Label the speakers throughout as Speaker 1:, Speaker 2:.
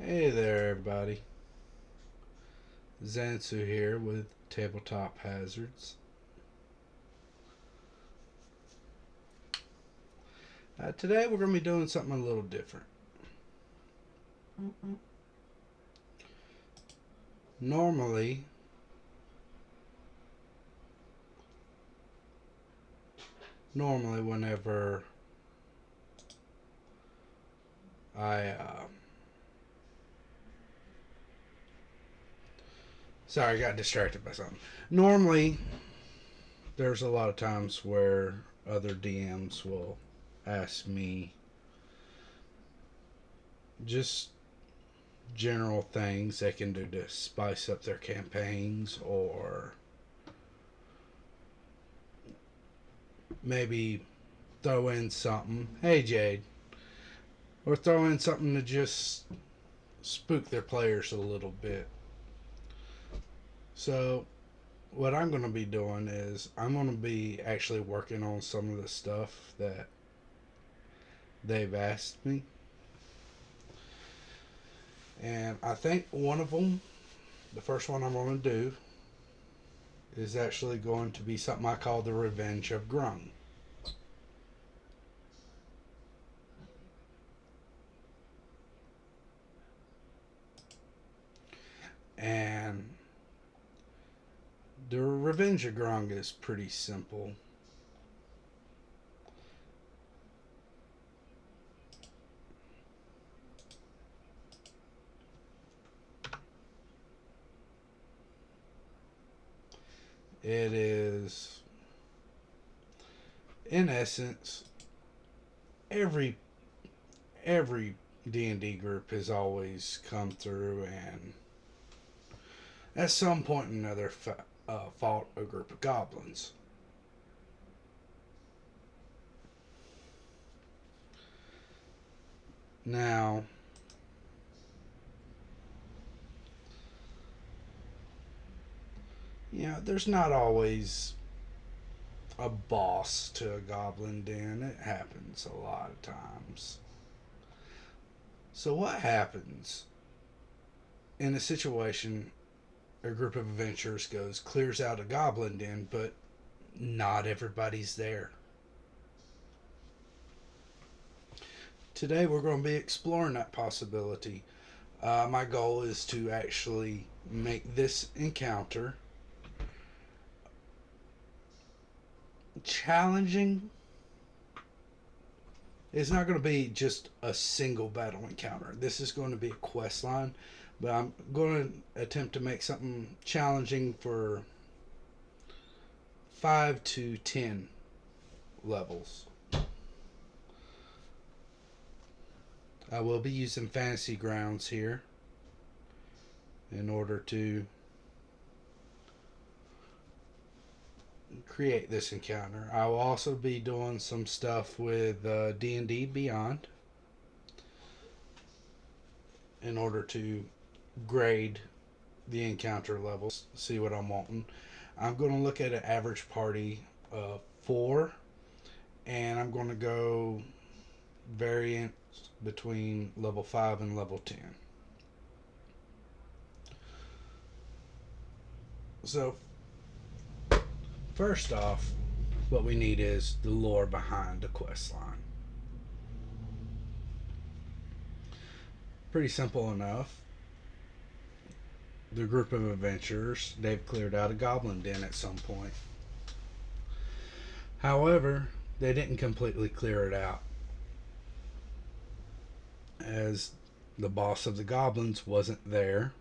Speaker 1: Hey there, everybody. Zansu here with Tabletop Hazards. Today we're going to be doing something a little different. Normally, whenever I sorry, I got distracted by something. Normally, there's a lot of times where other DMs will ask me just general things they can do to spice up their campaigns, or maybe throw in something. Hey, Jade. Or throw in something to just spook their players a little bit. So, what I'm going to be doing is I'm going to be actually working on some of the stuff that they've asked me. And I think one of them, the first one I'm going to do, is actually going to be something I call the Revenge of Grung. And the Revenge of Grung is pretty simple. It is, in essence, every D&D group has always come through and at some point or another fought a group of goblins. Now, there's not always a boss to a goblin den. It happens a lot of times. So, what happens in a situation a group of adventurers clears out a goblin den, but not everybody's there? Today, we're going to be exploring that possibility. My goal is to actually make this encounter challenging. It's not going to be just a single battle encounter. This is going to be a quest line, but I'm going to attempt to make something challenging for 5 to 10 levels. I will be using fantasy grounds here in order to create this encounter. I will also be doing some stuff with D&D Beyond in order to grade the encounter levels, see what I'm wanting. I'm going to look at an average party of 4, and I'm going to go variants between level 5 and level 10. So, first off, what we need is the lore behind the quest line. Pretty simple enough. The group of adventurers, they've cleared out a goblin den at some point. However, they didn't completely clear it out, as the boss of the goblins wasn't there.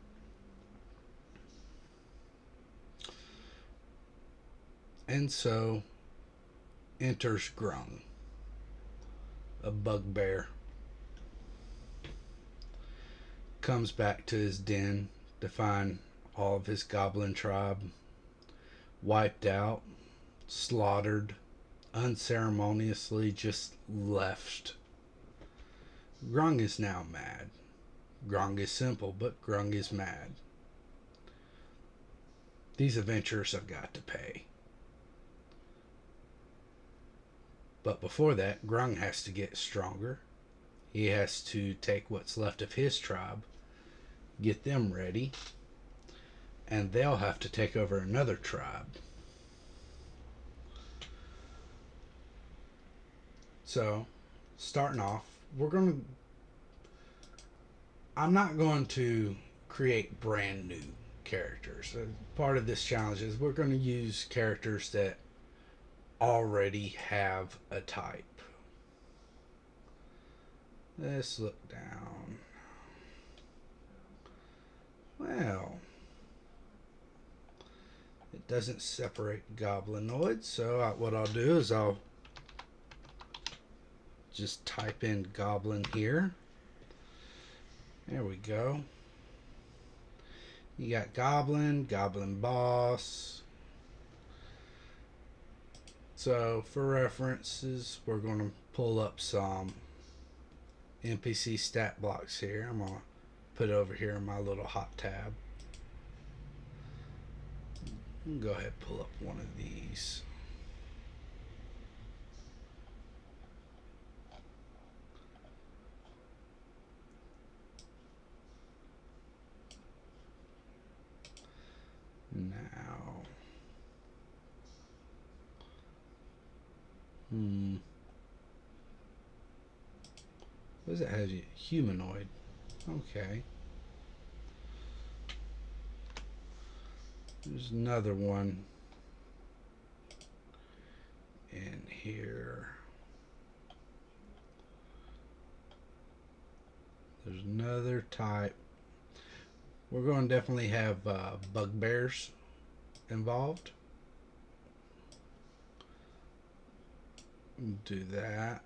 Speaker 1: And so enters Grung, a bugbear. Comes back to his den to find all of his goblin tribe wiped out, slaughtered, unceremoniously just left. Grung is now mad. Grung is simple, but Grung is mad. These adventurers have got to pay. But before that, Grung has to get stronger. He has to take what's left of his tribe, get them ready, and they'll have to take over another tribe. So, starting off, we're going to. I'm not going to create brand new characters. Part of this challenge is we're going to use characters that already have a type. Let's look down. Well, it doesn't separate goblinoids, so what I'll do is I'll just type in goblin here. There we go. You got goblin, goblin boss. So for references, we're going to pull up some NPC stat blocks here. I'm going to put over here in my little hot tab. Go ahead and pull up one of these. Now, what does it have? Humanoid. Okay. There's another one in here. There's another type. We're going to definitely have bugbears involved. Do that.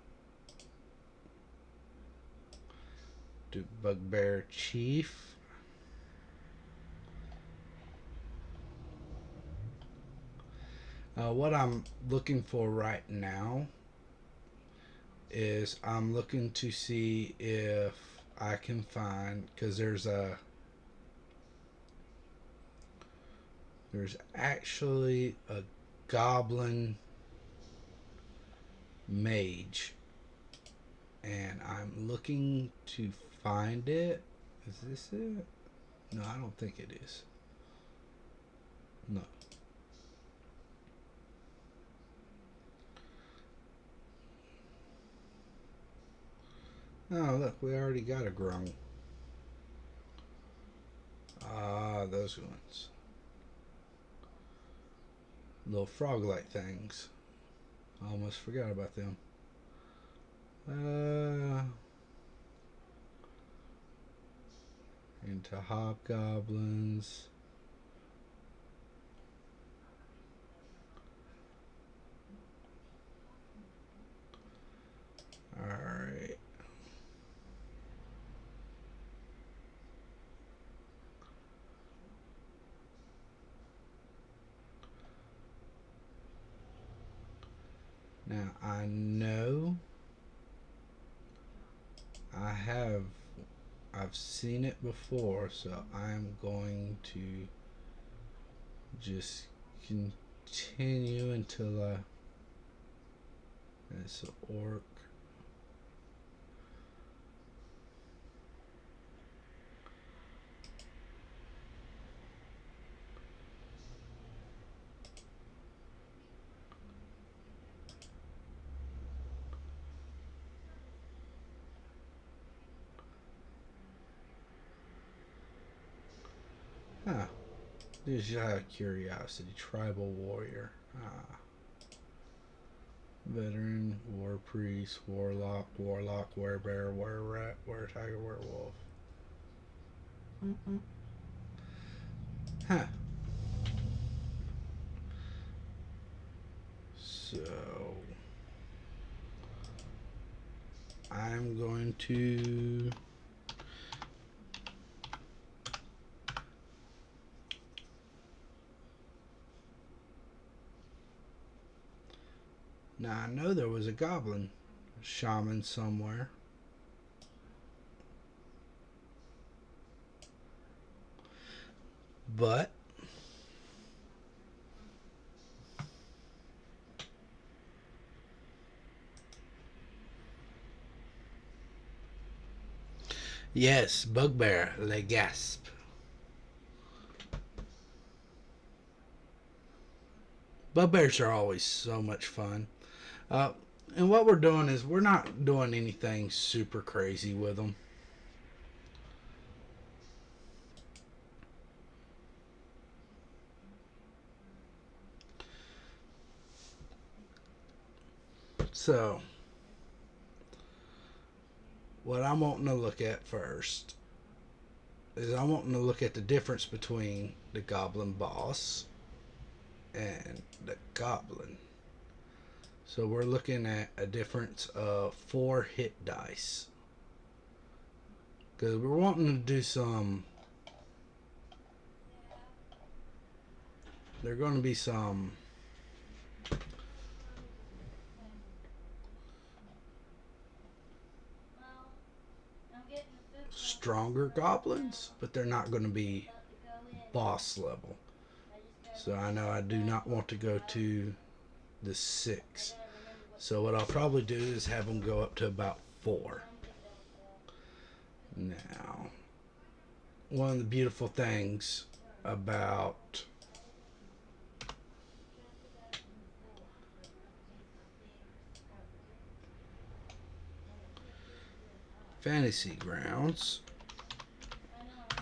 Speaker 1: Do bugbear chief. What I'm looking for right now is I'm looking to see if I can find, because there's actually a goblin mage, and I'm looking to find it. Is this it? No, I don't think it is. No. Oh, look, we already got a Grung. Ah, those ones. Little frog-like things. I almost forgot about them. Into hobgoblins. Alright. Now, I know I've seen it before, so I'm going to just continue until it's an orc. Huh. Just out of curiosity, tribal warrior. Veteran, war priest, warlock, werebear, were-rat, were-tiger, werewolf. Huh. So I'm going to now I know there was a goblin shaman somewhere. But Yes, Bugbear, Le Gasp. Bugbears are always so much fun. Uh, and what we're doing is we're not doing anything super crazy with them. So, what I'm wanting to look at first is I'm wanting to look at the difference between the Goblin Boss and the Goblin. So we're looking at a difference of 4 hit dice. Because we're wanting to do some. There are going to be some stronger goblins, but they're not going to be boss level. So I know I do not want to go to the 6. So what I'll probably do is have them go up to about 4. Now, one of the beautiful things about Fantasy Grounds,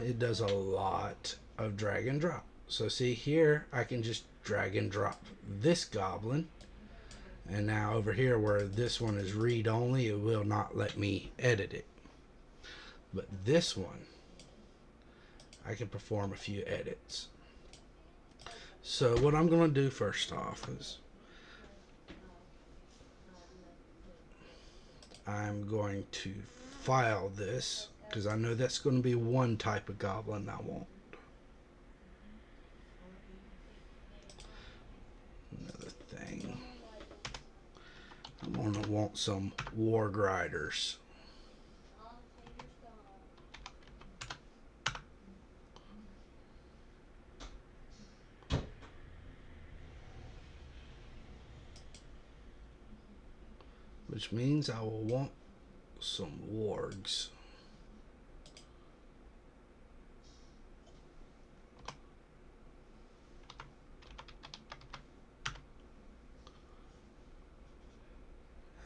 Speaker 1: it does a lot of drag and drop. So see here, I can just drag and drop this goblin. And now over here where this one is read only, it will not let me edit it. But this one, I can perform a few edits. So what I'm going to do first off is I'm going to file this because I know that's going to be one type of goblin I want. Another thing, I'm going to want some War Grinders. Which means I will want some wargs.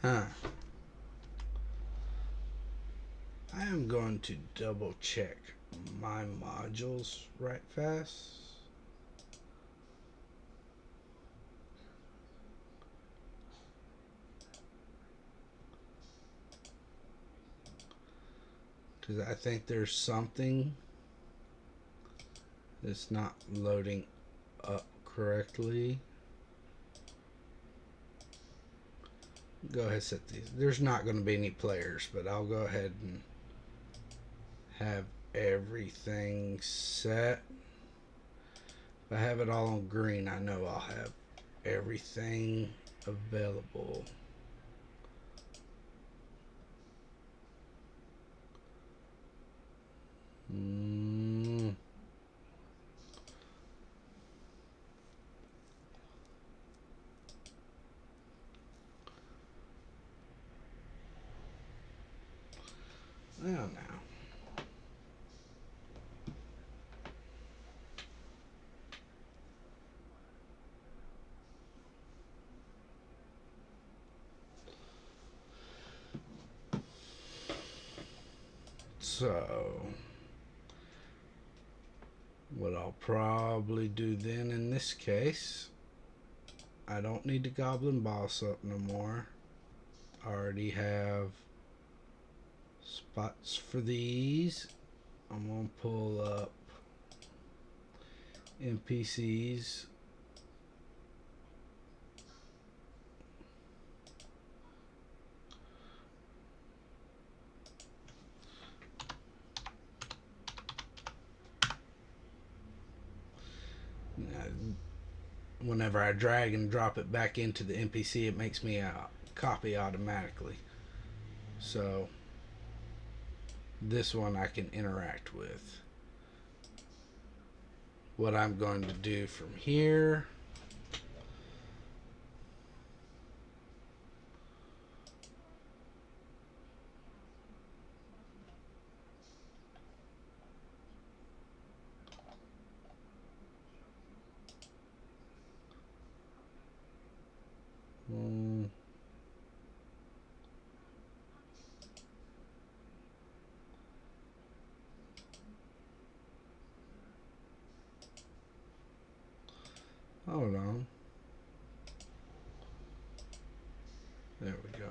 Speaker 1: Huh. I am going to double check my modules right fast. Because I think there's something that's not loading up correctly. Go ahead and set these. There's not going to be any players, but I'll go ahead and have everything set. If I have it all on green, I know I'll have everything available. Well, now. So, what I'll probably do then in this case, I don't need the Goblin Boss up no more. I already have spots for these. I'm going to pull up NPCs. Whenever I drag and drop it back into the NPC, it makes me a copy automatically. So this one I can interact with. What I'm going to do from here Hold on. There we go.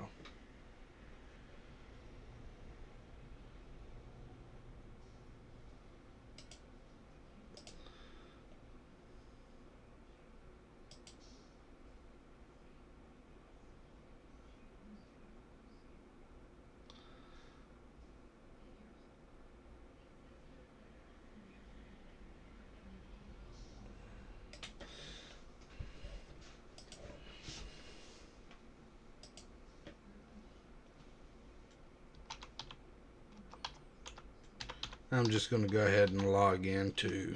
Speaker 1: I'm just going to go ahead and log into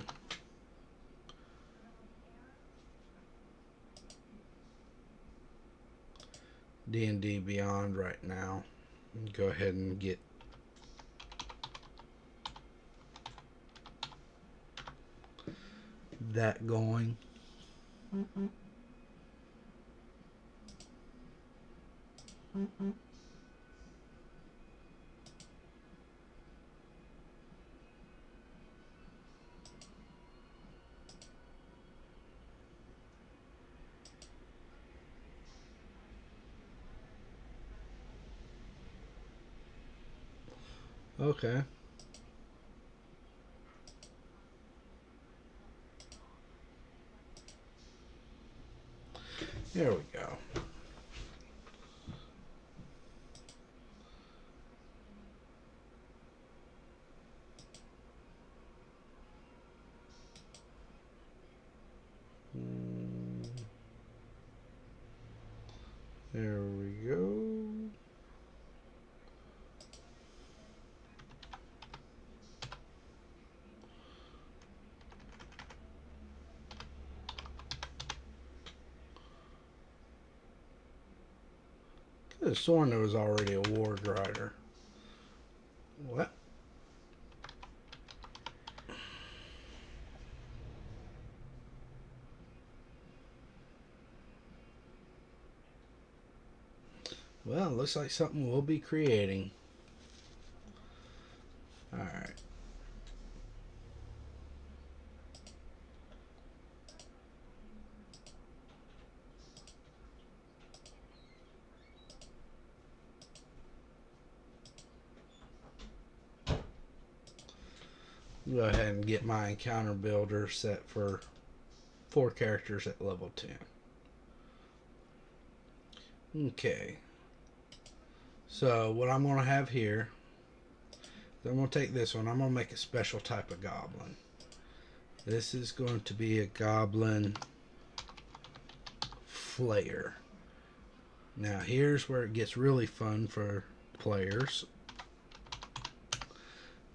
Speaker 1: D&D Beyond right now. And go ahead and get that going. Okay. There we go. There we go. Could have sworn there was already a ward rider. What? Well, it looks like something we'll be creating. Alright. Go ahead and get my encounter builder set for 4 characters at level 10. Okay. So what I'm going to have here, I'm going to take this one. I'm going to make a special type of goblin. This is going to be a goblin flayer. Now here's where it gets really fun for players.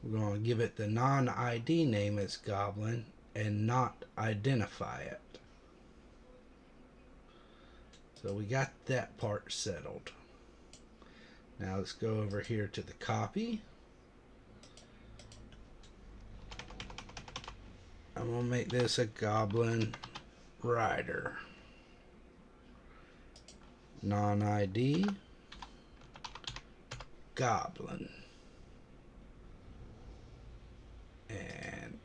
Speaker 1: We're going to give it the non-ID name as goblin and not identify it. So we got that part settled. Now let's go over here to the copy. I'm going to make this a goblin rider. Non-ID goblin. And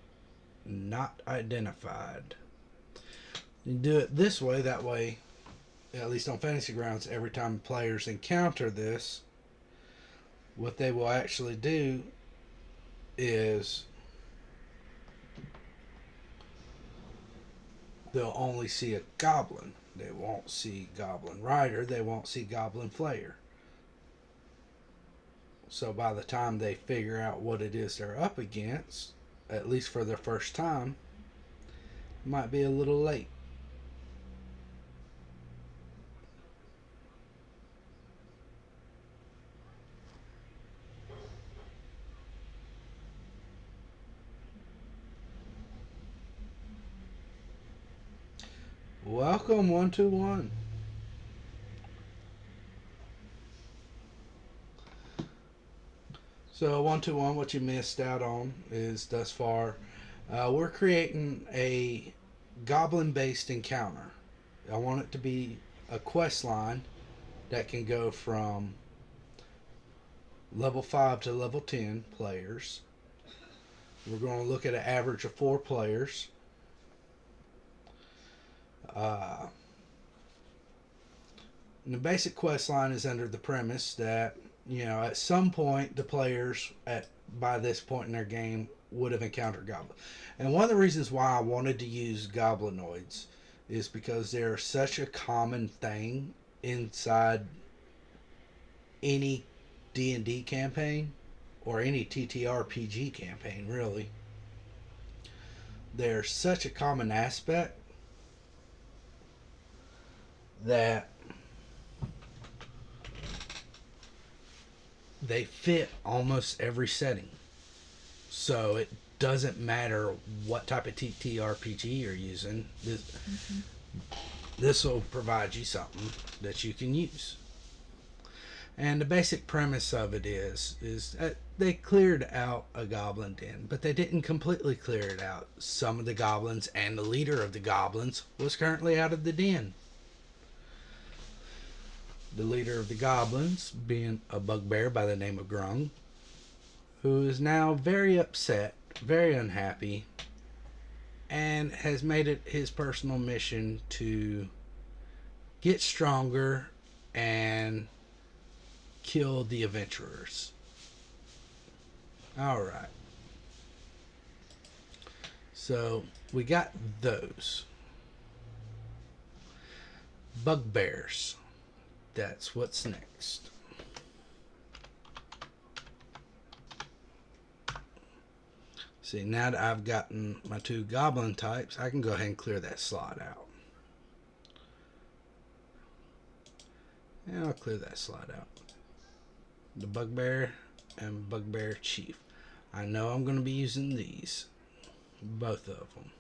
Speaker 1: not identified. You do it this way, that way, at least on Fantasy Grounds, every time players encounter this, what they will actually do is they'll only see a goblin. They won't see goblin rider. They won't see goblin flayer. So by the time they figure out what it is they're up against, at least for their first time, it might be a little late. Welcome 121. So 121, what you missed out on is thus far, we're creating a goblin-based encounter. I want it to be a quest line that can go from level 5 to level 10 players. We're going to look at an average of 4 players. Uh, and the basic quest line is under the premise that, at some point the players at by this point in their game would have encountered goblins. And one of the reasons why I wanted to use goblinoids is because they're such a common thing inside any D&D campaign or any TTRPG campaign, really. They're such a common aspect that they fit almost every setting. So it doesn't matter what type of TTRPG you're using. This will provide you something that you can use. And the basic premise of it is that they cleared out a goblin den, but they didn't completely clear it out. Some of the goblins and the leader of the goblins was currently out of the den. The leader of the goblins being a bugbear by the name of Grung, who is now very upset, very unhappy, and has made it his personal mission to get stronger and kill the adventurers. Alright. So, we got those. Bugbears. That's what's next. See, now that I've gotten my 2 goblin types, I can go ahead and clear that slot out. And I'll clear that slot out. The bugbear and bugbear chief. I know I'm going to be using these. Both of them.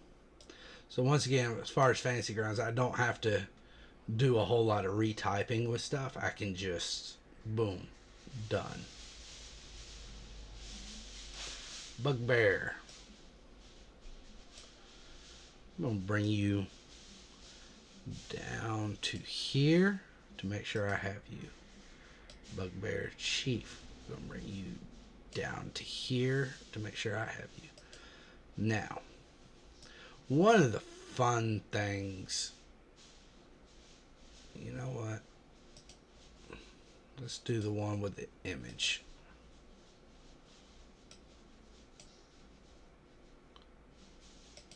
Speaker 1: So once again, as far as Fantasy Grounds, I don't have to do a whole lot of retyping with stuff. I can just, boom, done. Bugbear. I'm going to bring you down to here to make sure I have you. Bugbear Chief. I'm going to bring you down to here to make sure I have you. Now, one of the fun things, you know what? Let's do the one with the image.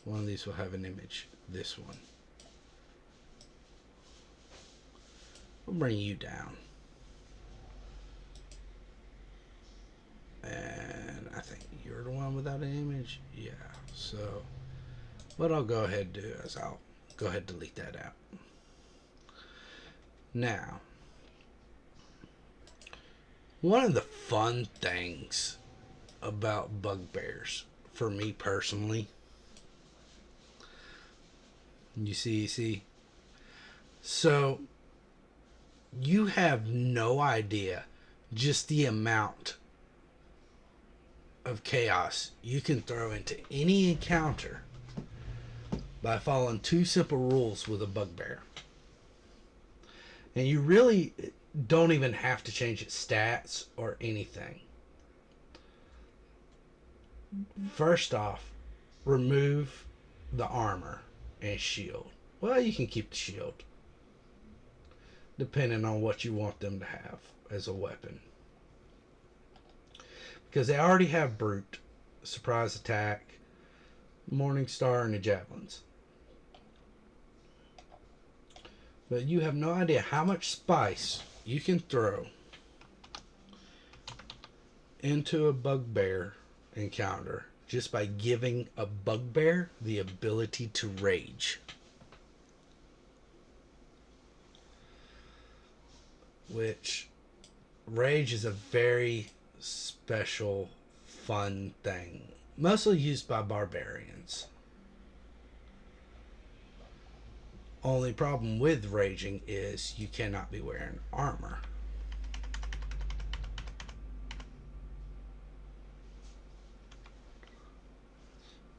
Speaker 1: One of these will have an image. This one. We'll bring you down. And I think you're the one without an image. Yeah. So what I'll go ahead and do is I'll go ahead and delete that out. Now, one of the fun things about bugbears, for me personally, you see, so you have no idea just the amount of chaos you can throw into any encounter by following 2 simple rules with a bugbear. And you really don't even have to change its stats or anything. First off, remove the armor and shield. Well, you can keep the shield, depending on what you want them to have as a weapon. Because they already have Brute, Surprise Attack, Morningstar, and the Javelins. But you have no idea how much spice you can throw into a bugbear encounter just by giving a bugbear the ability to rage. Which, rage is a very special, fun thing. Mostly used by barbarians. Only problem with raging is you cannot be wearing armor.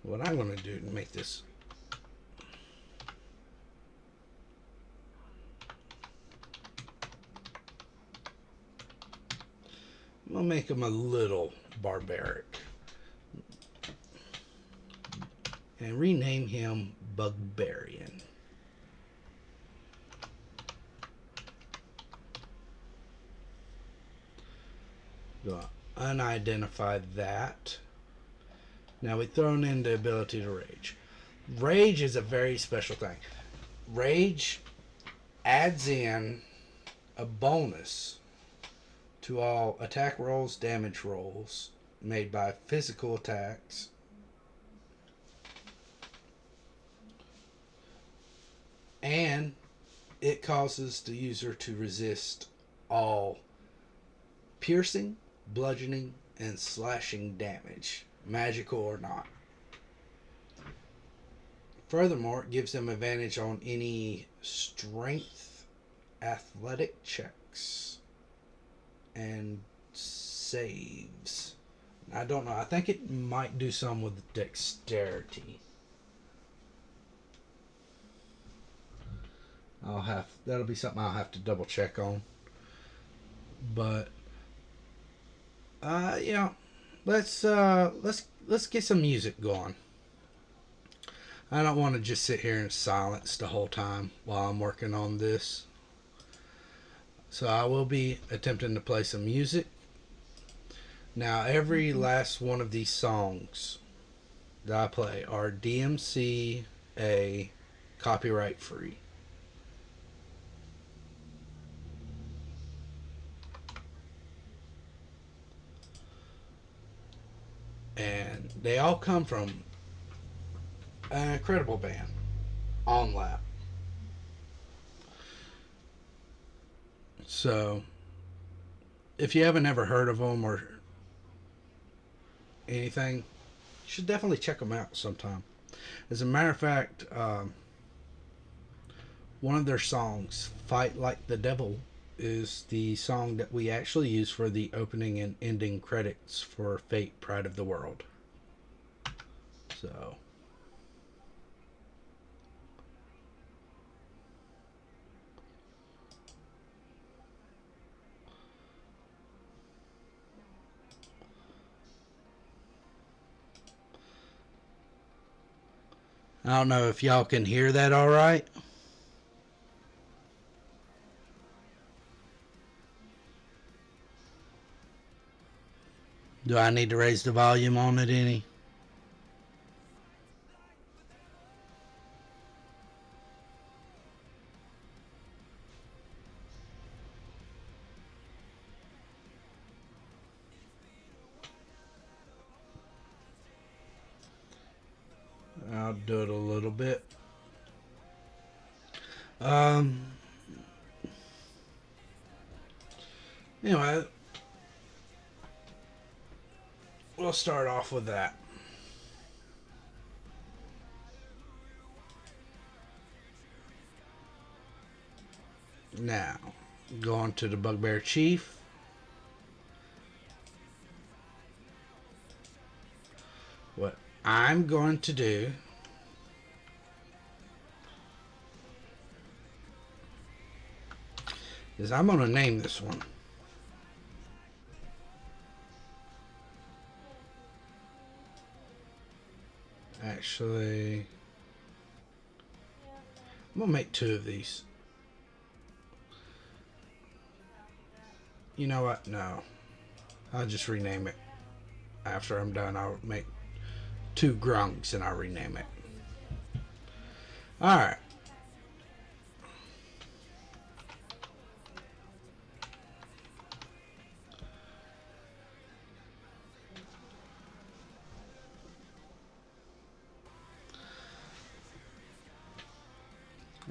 Speaker 1: What I'm going to do to make this I'm going to make him a little barbaric and rename him Bugbarian. unidentify that. Now we've thrown in the ability to rage. Rage is a very special thing. Rage adds in a bonus to all attack rolls, damage rolls made by physical attacks, and it causes the user to resist all piercing, bludgeoning, and slashing damage, magical or not. Furthermore, it gives them advantage on any strength, athletic checks, and saves. I don't know. I think it might do some with dexterity. That'll be something I'll have to double check on. But yeah, let's get some music going. I don't want to just sit here in silence the whole time while I'm working on this. So I will be attempting to play some music. Now, every last one of these songs that I play are DMCA copyright free. And they all come from an incredible band, On Lap. So, if you haven't ever heard of them or anything, you should definitely check them out sometime. As a matter of fact, one of their songs, Fight Like the Devil, is the song that we actually use for the opening and ending credits for Fate Pride of the World. So, I don't know if y'all can hear that all right. Do I need to raise the volume on it any? I'll do it a little bit. Um, anyway, we'll start off with that. Now, going to the Bugbear Chief. What I'm going to do is I'm going to name this one. Actually, I'm going to make two of these. You know what? No. I'll just rename it. After I'm done, I'll make two Grungs and I'll rename it. Alright.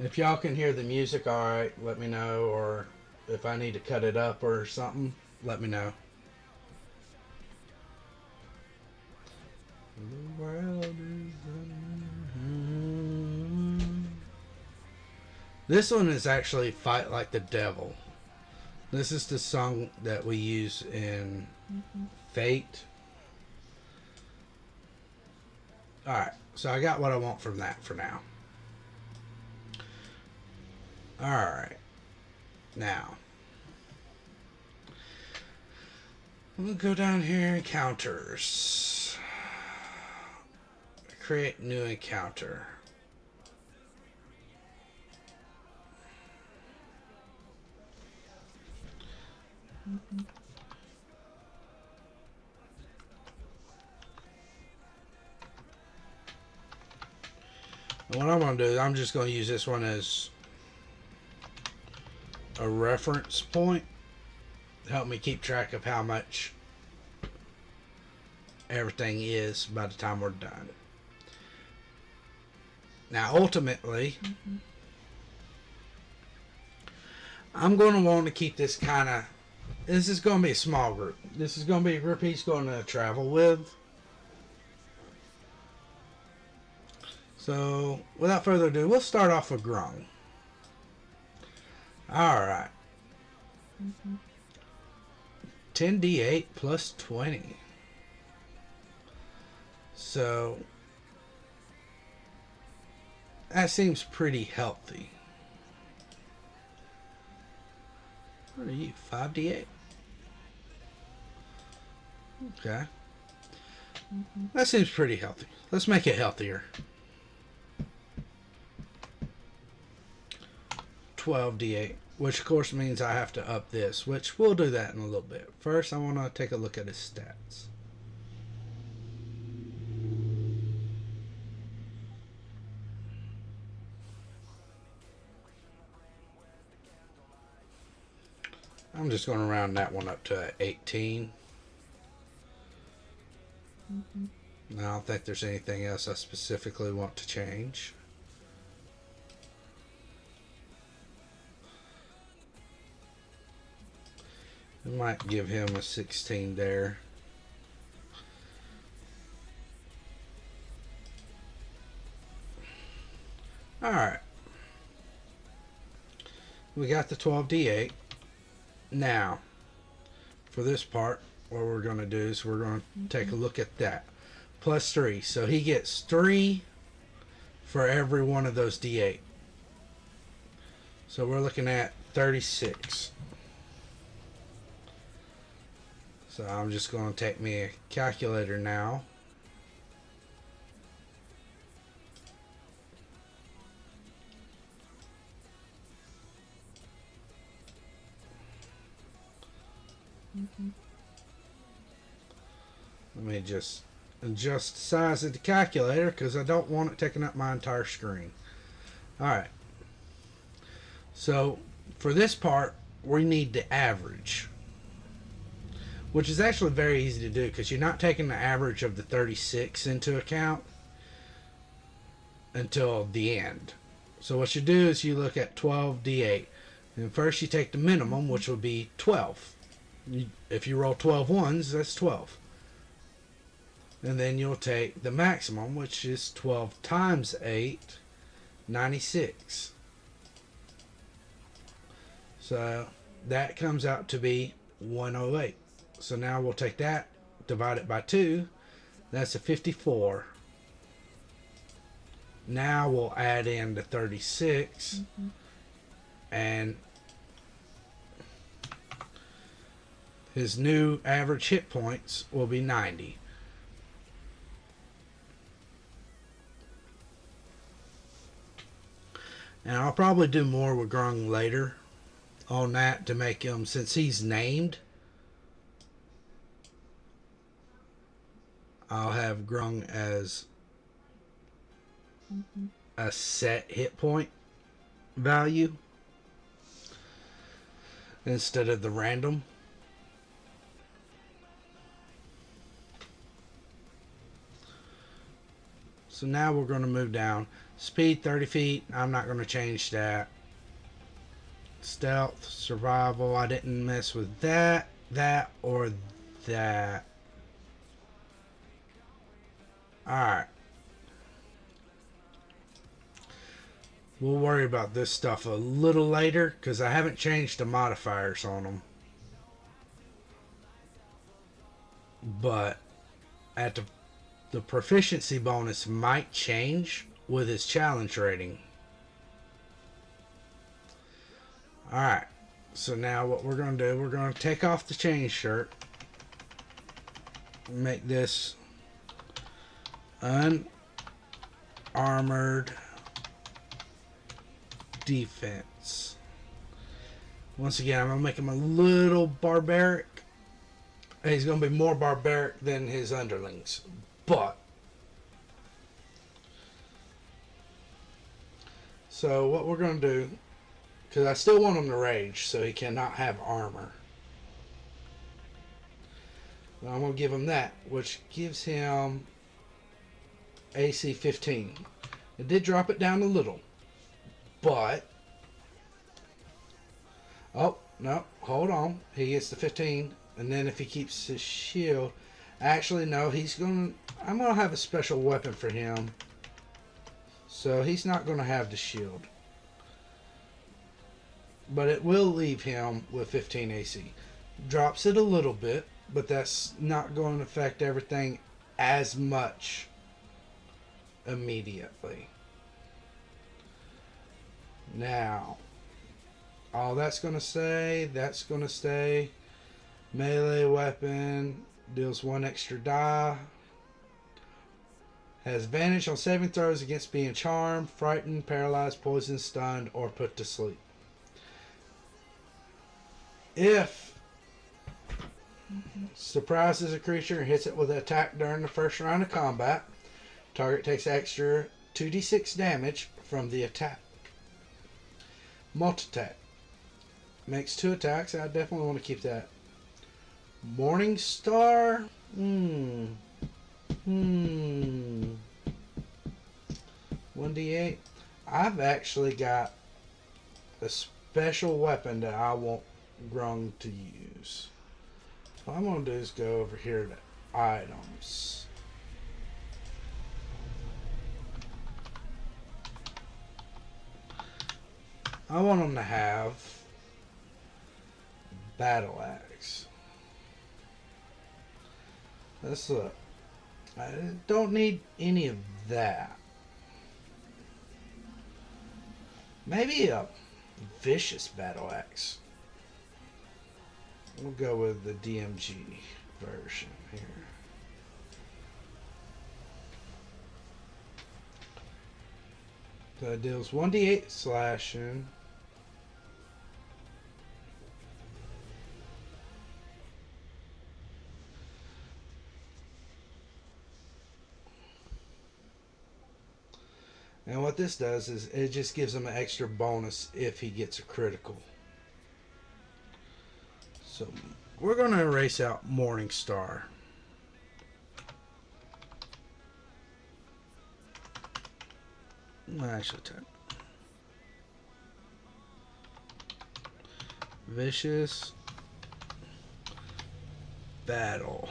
Speaker 1: If y'all can hear the music alright, let me know. Or if I need to cut it up or something, let me know. The world is This one is actually Fight Like the Devil. This is the song that we use in Fate. Alright, so I got what I want from that for now. Alright. Now, I'm going to go down here, encounters. Create new encounter. And what I'm going to do is I'm just going to use this one as a reference point to help me keep track of how much everything is by the time we're done. Now, ultimately, I'm going to want to keep this kind of... This is going to be a small group. This is going to be a group he's going to travel with. So, without further ado, we'll start off with Grung. Alright. 10d8 plus 20. So, that seems pretty healthy. What are you? 5d8? Okay. That seems pretty healthy. Let's make it healthier. 12d8, which of course means I have to up this, which we'll do that in a little bit. First, I want to take a look at his stats. I'm just going to round that one up to 18. I don't think there's anything else I specifically want to change. I might give him a 16 there. Alright. We got the 12d8. Now, for this part, what we're going to do is we're going to take a look at that. Plus 3. So he gets 3 for every one of those d8. So we're looking at 36. So I'm just going to take me a calculator now. Let me just adjust the size of the calculator because I don't want it taking up my entire screen. Alright. So for this part, we need the average, which is actually very easy to do because you're not taking the average of the 36 into account until the end. So what you do is you look at 12d8. And first you take the minimum, which would be 12. If you roll 12 ones, that's 12. And then you'll take the maximum, which is 12 times 8, 96. So that comes out to be 108. So now we'll take that, divide it by 2. That's a 54. Now we'll add in the 36. And his new average hit points will be 90. And I'll probably do more with Grung later on that to make him, since he's named, I'll have Grung as a set hit point value instead of the random. So now we're going to move down. Speed 30 feet. I'm not going to change that. Stealth, survival. I didn't mess with that, or that. Alright. We'll worry about this stuff a little later because I haven't changed the modifiers on them. But at the proficiency bonus might change with his challenge rating. Alright, so now what we're going to do, we're going to take off the chain shirt, make this unarmored defense. Once again, I'm going to make him a little barbaric. He's going to be more barbaric than his underlings, but So what we're going to do, because I still want him to rage, so he cannot have armor. But I'm going to give him that, which gives him AC 15. It did drop it down a little, but... Oh, no, hold on. He gets the 15, and then if he keeps his shield... Actually, no, he's going to... I'm going to have a special weapon for him. So he's not going to have the shield. But it will leave him with 15 AC. Drops it a little bit, but that's not going to affect everything as much immediately. Now, all that's going to stay. Melee weapon deals 1 extra die. Has advantage on saving throws against being charmed, frightened, paralyzed, poisoned, stunned, or put to sleep. If surprises a creature and hits it with an attack during the first round of combat, target takes extra 2d6 damage from the attack. Multi-attack. Makes 2 attacks. I definitely want to keep that. Morning Star. 1d8. I've actually got a special weapon that I want Grung to use. What I'm going to do is go over here to items. I want him to have battle axe. Let's look. I don't need any of that. Maybe a vicious battle axe. We'll go with the DMG version here. So it deals 1d8 slashing. And what this does is it just gives him an extra bonus if he gets a critical. So we're going to erase out Morning Star. Actually, type vicious battle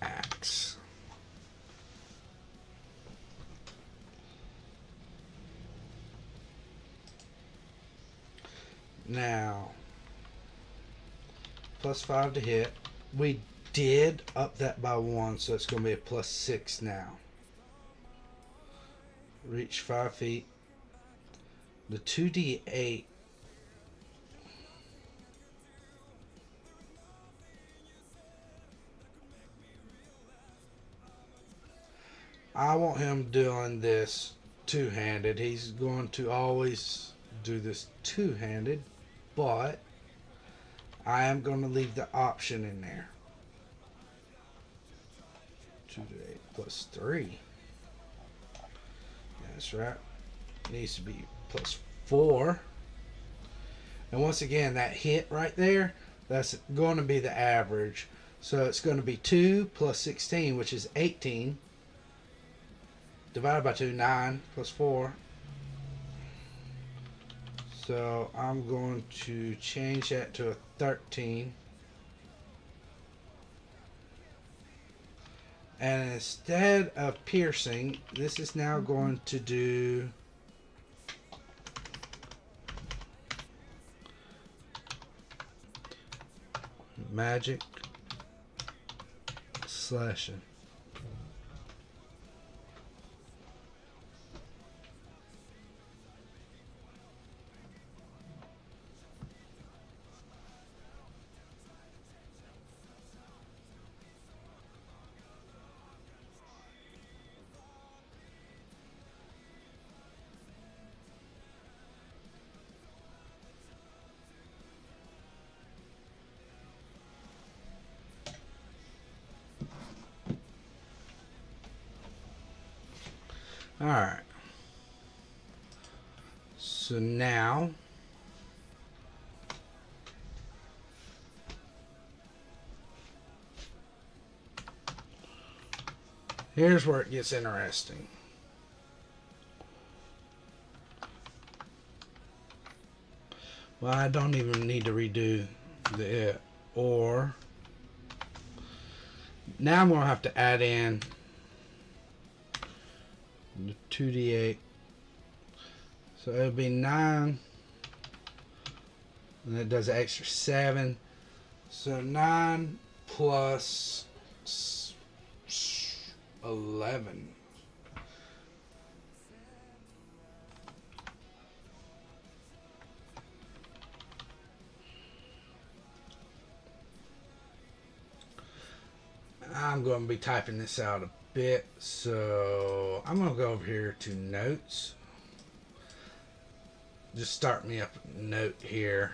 Speaker 1: axe. Now, +5 to hit. We did up that by 1, so it's going to be a +6 now. Reach 5 feet. The 2d8. I want him doing this two-handed. He's going to always do this two-handed, but I am going to leave the option in there. 2d8 +3. That's right. It needs to be +4. And once again, that hit right there, that's going to be the average. So it's going to be 2 + 16, which is 18. Divided by 2, 9 +4. So I'm going to change that to a 13. And instead of piercing, this is now going to do magic slashing. Alright. So now here's where it gets interesting. Well, I don't even need to redo the it. Or now I'm going to have to add in the 2d8. So it'll be 9. And it does an extra 7. So 9 plus 11. I'm going to be typing this out a bit, so I'm going to go over here to notes. Just start me up a note here.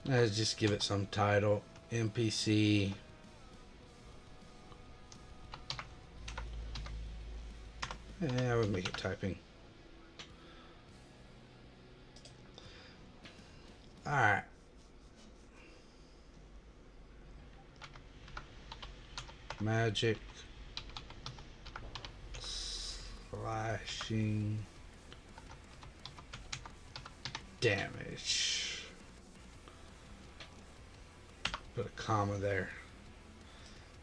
Speaker 1: Let's just give it some title. NPC. I would make it typing. Alright. Magic. Slashing. Damage. Put a comma there.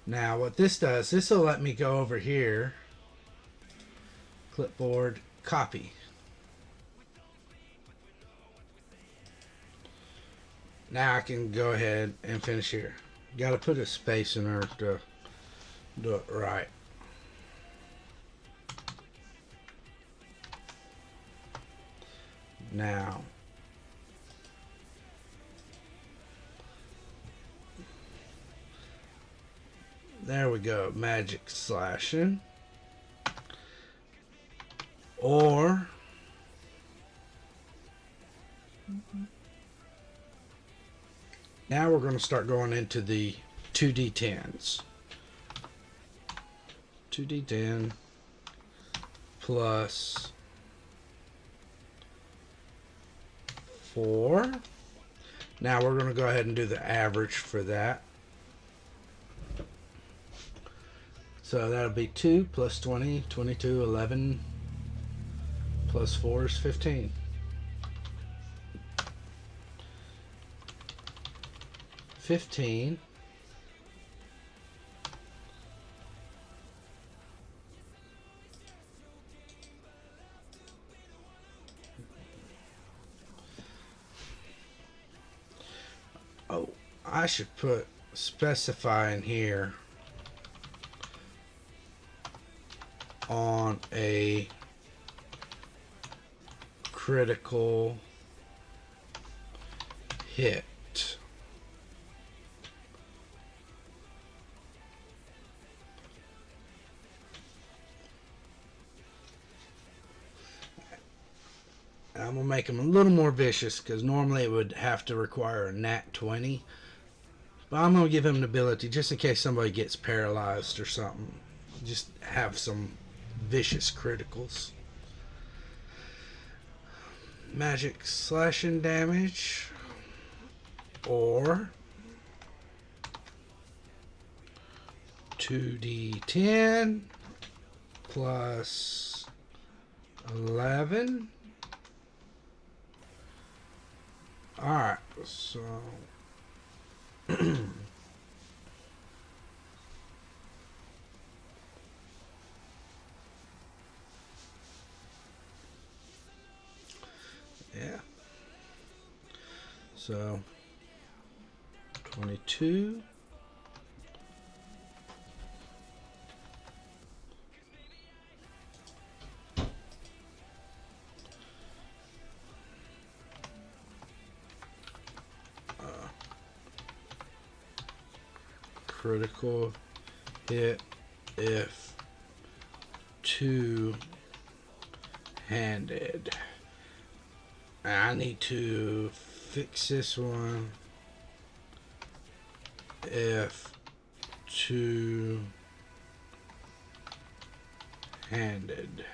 Speaker 1: Now what this does, this will let me go over here. Clipboard. Copy. Now I can go ahead and finish here. Got to put a space in there to do it right. Now, there we go. Magic slashing. Or now we're going to start going into the 2d10s. 2d10 plus 4. Now we're going to go ahead and do the average for that. So that'll be 2 plus 20, 22, 11 plus 4 is 15. 15 oh, I should specify in here on a critical hit. I'm going to make him a little more vicious because normally it would have to require a nat 20. But I'm going to give him an ability just in case somebody gets paralyzed or something. Just have some vicious criticals. Magic slashing damage. Or 2d10 plus 11. Alright, so yeah. So 22. Critical hit if two-handed. I need to fix this one. If two handed.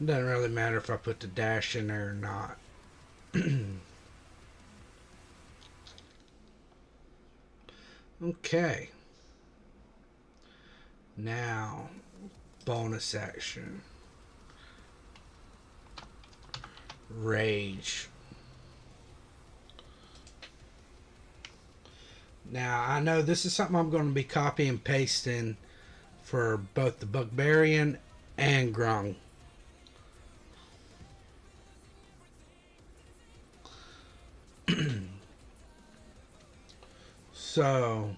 Speaker 1: It doesn't really matter if I put the dash in there or not. Okay. Now, bonus action. Rage. Now, I know this is something I'm going to be copy and pasting for both the Barbarian and Grung. So,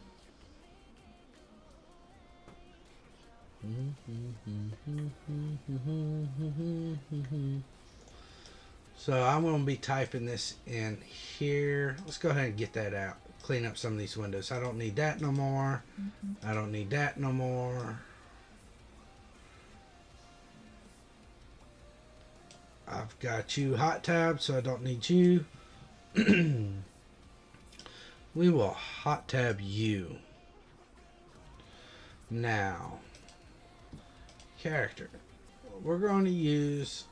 Speaker 1: I'm going to be typing this in here. Let's go ahead and get that out. Clean up some of these windows. I don't need that no more. I don't need that no more. I've got you hot tab, so I don't need you. We will hot tab you. Now, character. We're going to use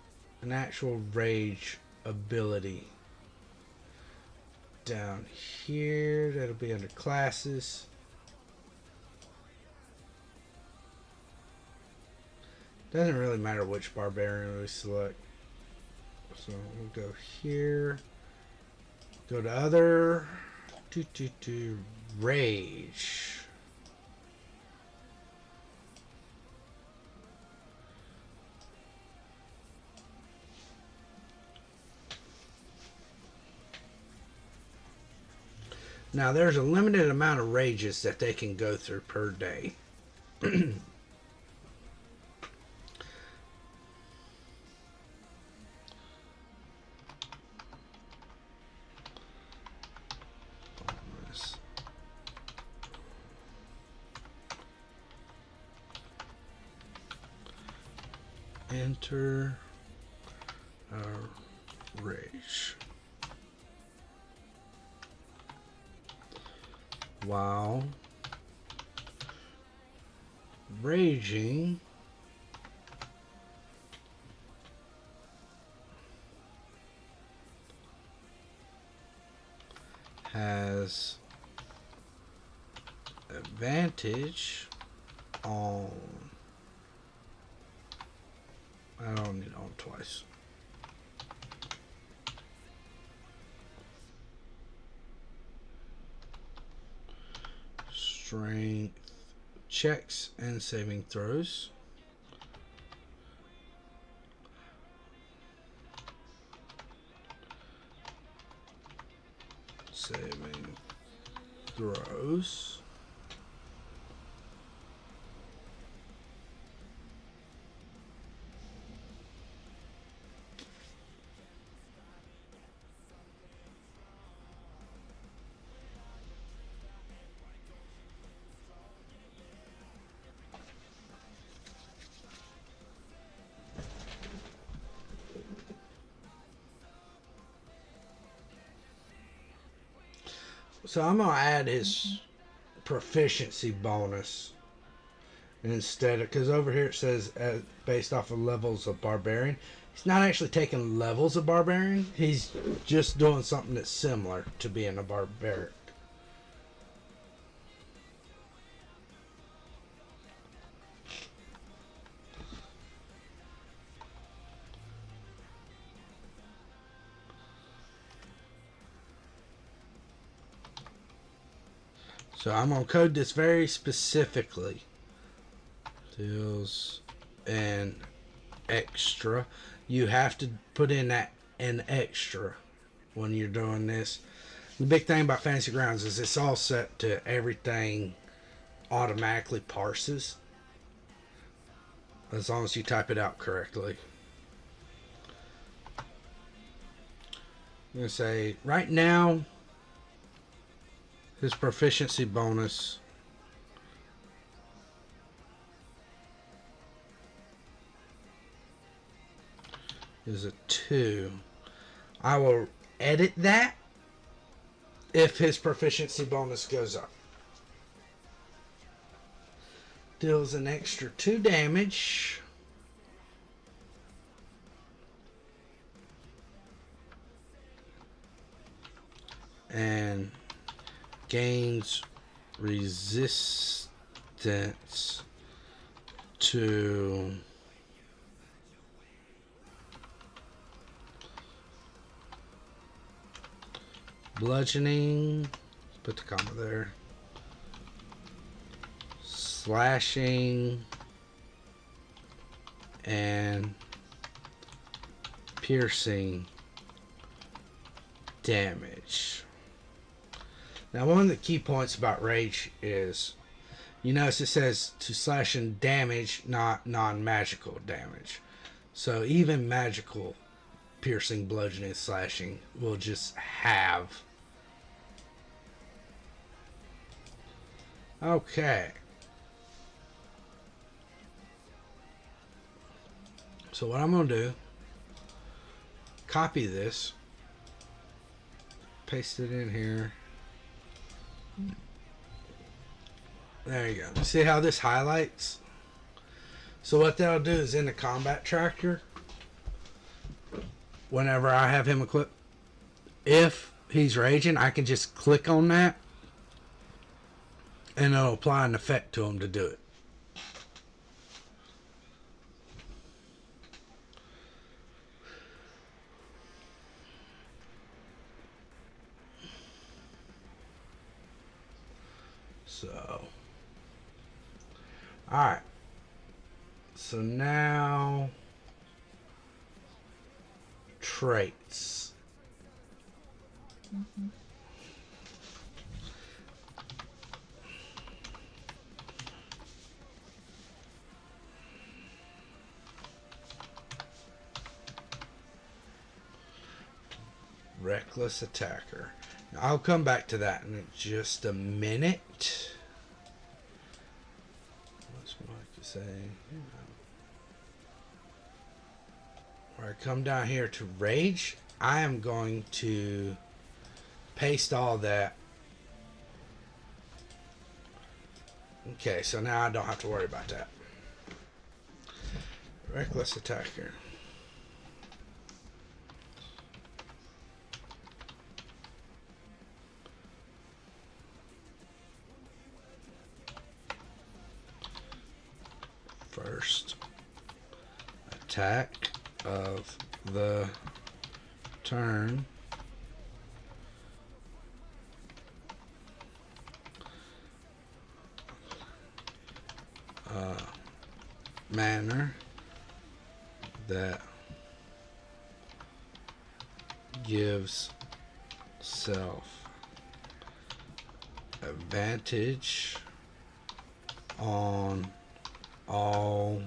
Speaker 1: an actual rage ability. Down here, that'll be under classes. Doesn't really matter which barbarian we select. So we'll go here. Go to other. Rage. Now there's a limited amount of rages that they can go through per day. Enter rage. While raging, has advantage on, I don't need on twice. Strength checks and saving throws. Saving throws. So I'm going to add his proficiency bonus instead of, because over here it says based off of levels of barbarian. He's not actually taking levels of barbarian. He's just doing something that's similar to being a barbaric. So I'm going to code this very specifically. Deals an extra. You have to put in that an extra when you're doing this. The big thing about Fantasy Grounds is it's all set to everything automatically parses. As long as you type it out correctly. I'm going to say right now his proficiency bonus is a 2. I will edit that if his proficiency bonus goes up. Deals an extra 2 damage and gains resistance to bludgeoning, put the comma there, slashing, and piercing damage. Now, one of the key points about rage is, you notice it says to slash and damage, not non-magical damage. So even magical piercing, bludgeoning, slashing will just have. Okay. So what I'm going to do, copy this, paste it in here. There you go. See how this highlights? So what that'll do is in the combat tracker, whenever I have him equipped, if he's raging, I can just click on that and it'll apply an effect to him to do it. So, alright. So now, traits. Reckless attacker. Now, I'll come back to that in just a minute. What's Mike saying? Where I come down here to rage, I am going to paste all that. Okay, so now I don't have to worry about that. Reckless attacker. First attack of the turn. Manner that gives self advantage on all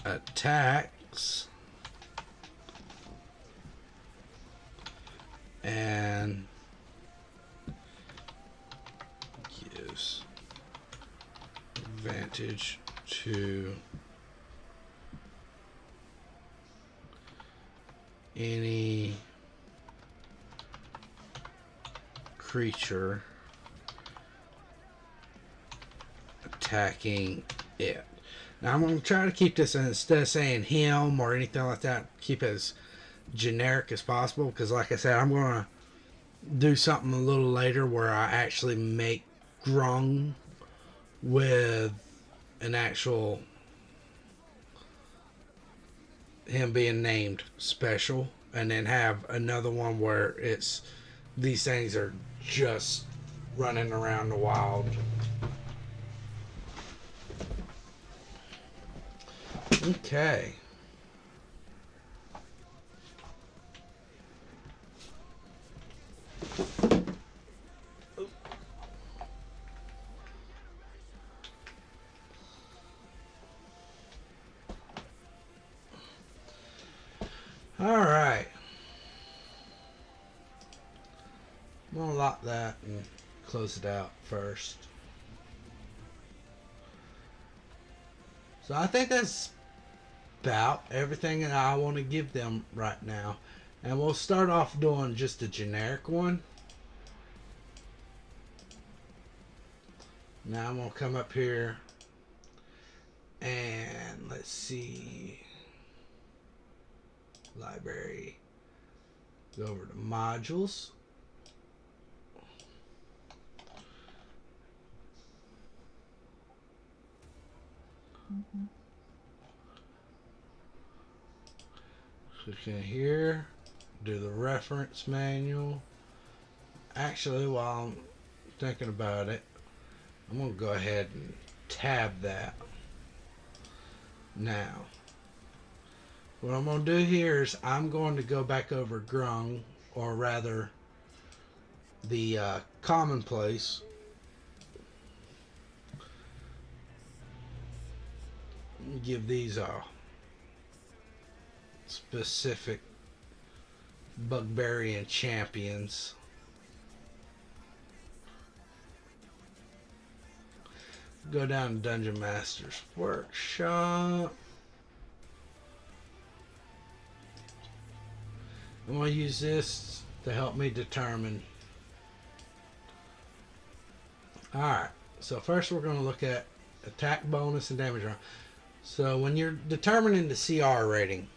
Speaker 1: attacks and gives advantage to any creature attacking it. Now I'm going to try to keep this, instead of saying him or anything like that, keep it as generic as possible, because like I said, I'm going to do something a little later where I actually make Grung with an actual him being named special, and then have another one where it's these things are just running around the wild. Okay. All right. I'm going to lock that and close it out first. So I think that's about everything that I want to give them right now. And we'll start off doing just a generic one. Now I'm going to come up here and let's see. Library. Go over to modules. Click in here. Do the reference manual. Actually, while I'm thinking about it, I'm going to go ahead and tab that. Now, what I'm going to do here is I'm going to go back over Grung, or rather the commonplace. Give these a specific Bugbarian champions. Go down to Dungeon Master's Workshop. I'm going to use this to help me determine. Alright, so first we're going to look at attack bonus and damage roll. So when you're determining the CR rating,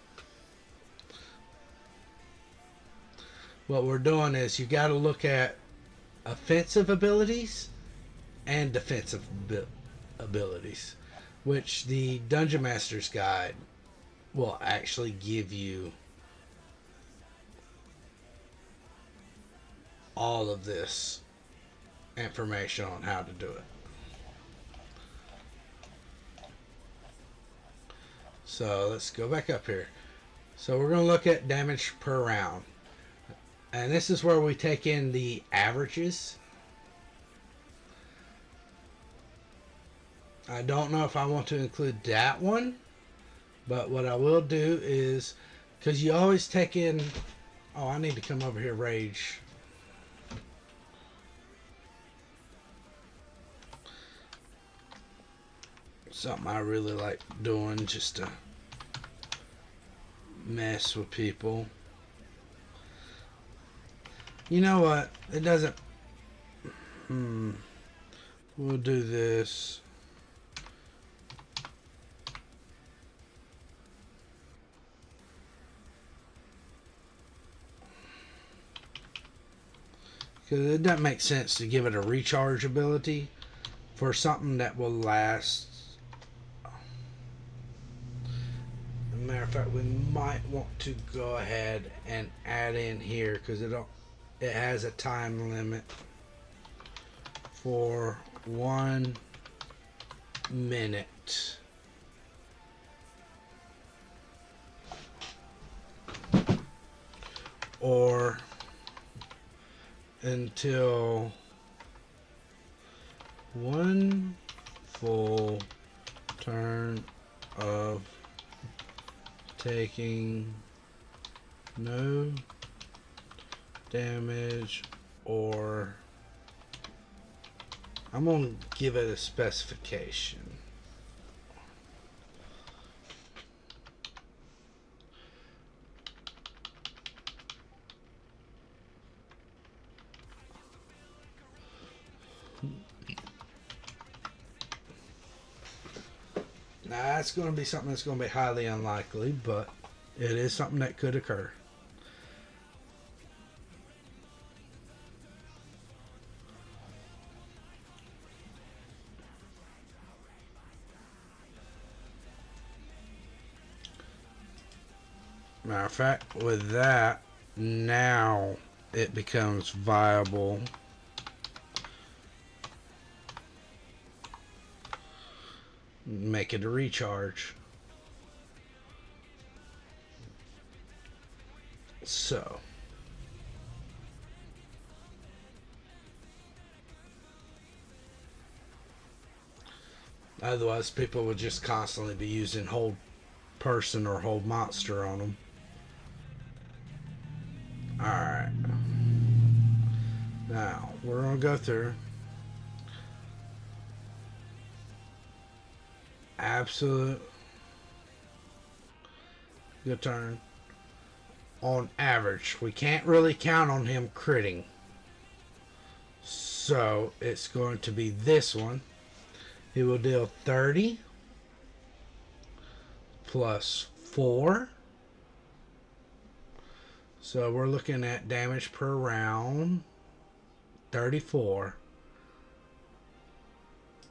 Speaker 1: what we're doing is you got to look at offensive abilities and defensive abilities, which the Dungeon Master's Guide will actually give you all of this information on how to do it. So let's go back up here. So we're going to look at damage per round. And this is where we take in the averages. I don't know if I want to include that one, but what I will do is, because you always take in, oh, I need to come over here, rage. Something I really like doing just to mess with people. You know what? It doesn't. We'll do this. Because it doesn't make sense to give it a recharge ability for something that will last. As a matter of fact, we might want to go ahead and add in here because it has a time limit for 1 minute. Or until 1 full turn of taking no damage, or I'm going to give it a specification. Now that's going to be something that's going to be highly unlikely, but it is something that could occur. Matter of fact, with that, now it becomes viable. Make it a recharge. So otherwise people would just constantly be using hold person or hold monster on them. Alright, now we're gonna go through absolute good turn. On average, we can't really count on him critting, so it's going to be this one. He will deal 30 plus 4 So we're looking at damage per round 34.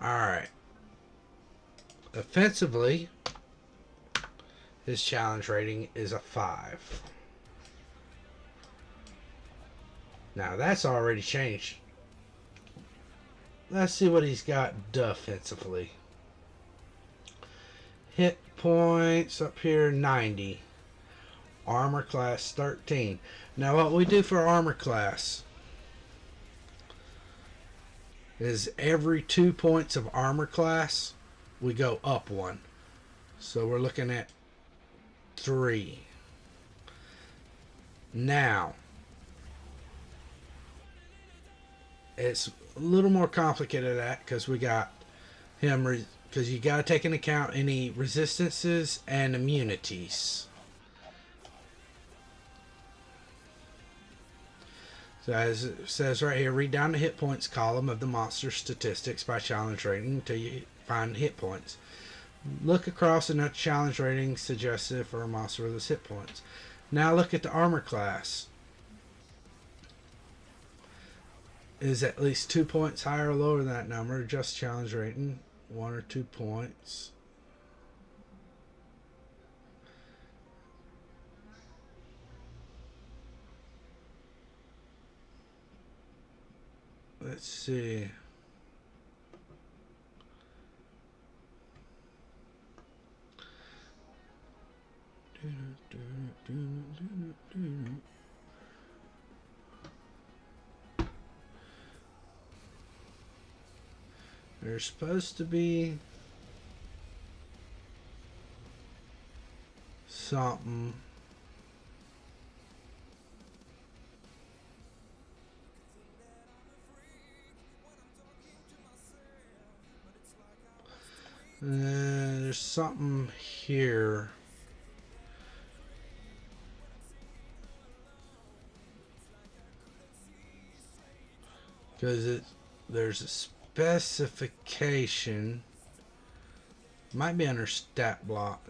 Speaker 1: Alright. Offensively, his challenge rating is a 5. Now that's already changed. Let's see what he's got defensively. Hit points up here 90. Armor class 13. Now what we do for armor class is every 2 points of armor class we go up 1. So we're looking at 3. Now it's a little more complicated at because we got him because you got to take into account any resistances and immunities. So as it says right here, read down the hit points column of the monster statistics by challenge rating until you find hit points. Look across and note challenge rating suggested for a monster with its hit points. Now look at the armor class. Is at least 2 points higher or lower than that number. Just challenge rating 1 or 2 points. Let's see. There's supposed to be something. There's something here. Because there's a specification. Might be under stat block.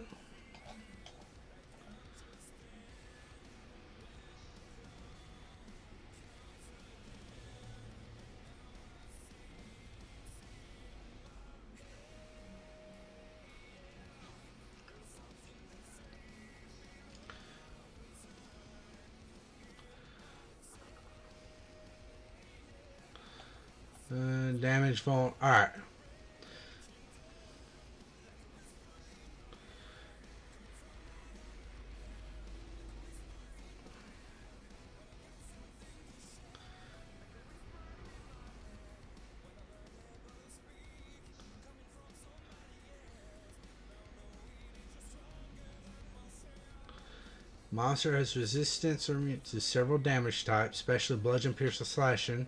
Speaker 1: Damage phone. Alright. Monster has resistance or immune to several damage types, especially bludgeon, pierce, or slashing.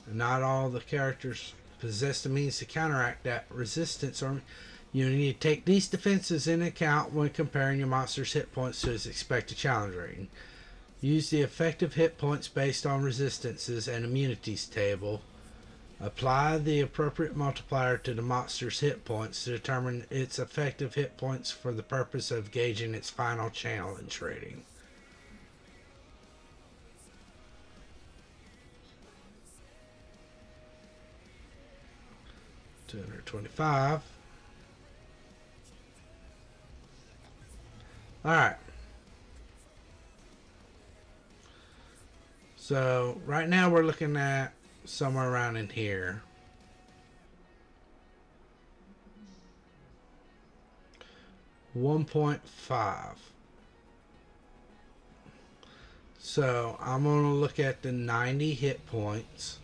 Speaker 1: Not all the characters possess the means to counteract that resistance, or you need to take these defenses into account when comparing your monster's hit points to its expected challenge rating. Use the effective hit points based on resistances and immunities table. Apply the appropriate multiplier to the monster's hit points to determine its effective hit points for the purpose of gauging its final challenge rating. $225. Alright. So right now we're looking at somewhere around in here. $1.5. So I'm going to look at the 90 hit points.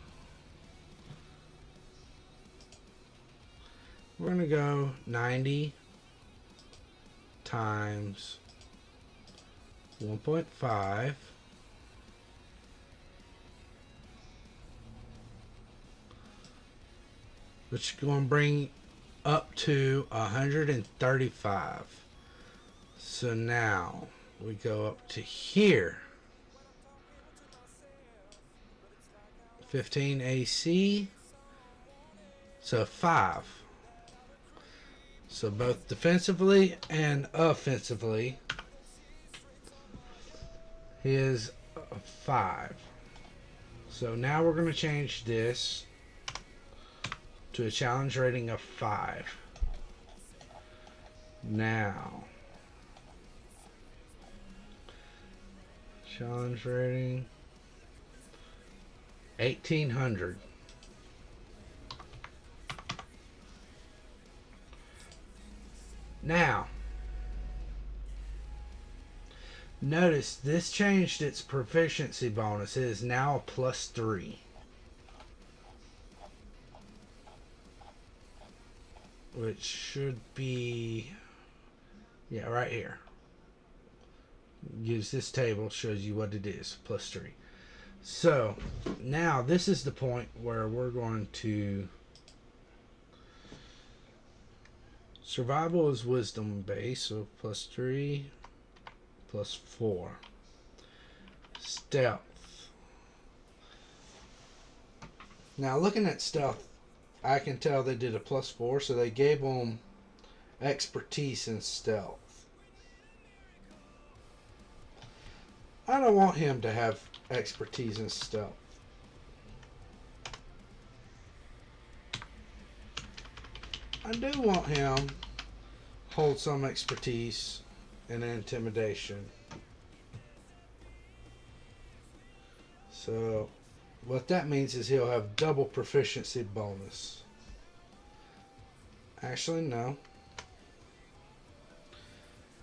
Speaker 1: We're going to go 90 times 1.5. Which is going to bring up to 135. So now we go up to here. 15 AC. So 5. So both defensively and offensively, He is a 5. So now we're going to change this to a challenge rating of 5. Now, challenge rating 1800. Now, notice this changed its proficiency bonus. It is now a +3. Which should be, yeah, right here. Use this table, shows you what it is, +3. So, now this is the point where we're going to, survival is wisdom base, so +3, +4. Stealth. Now looking at stealth, I can tell they did a +4, so they gave them expertise in stealth. I don't want him to have expertise in stealth. I do want him hold some expertise in intimidation. So what that means is he'll have double proficiency bonus. Actually, no.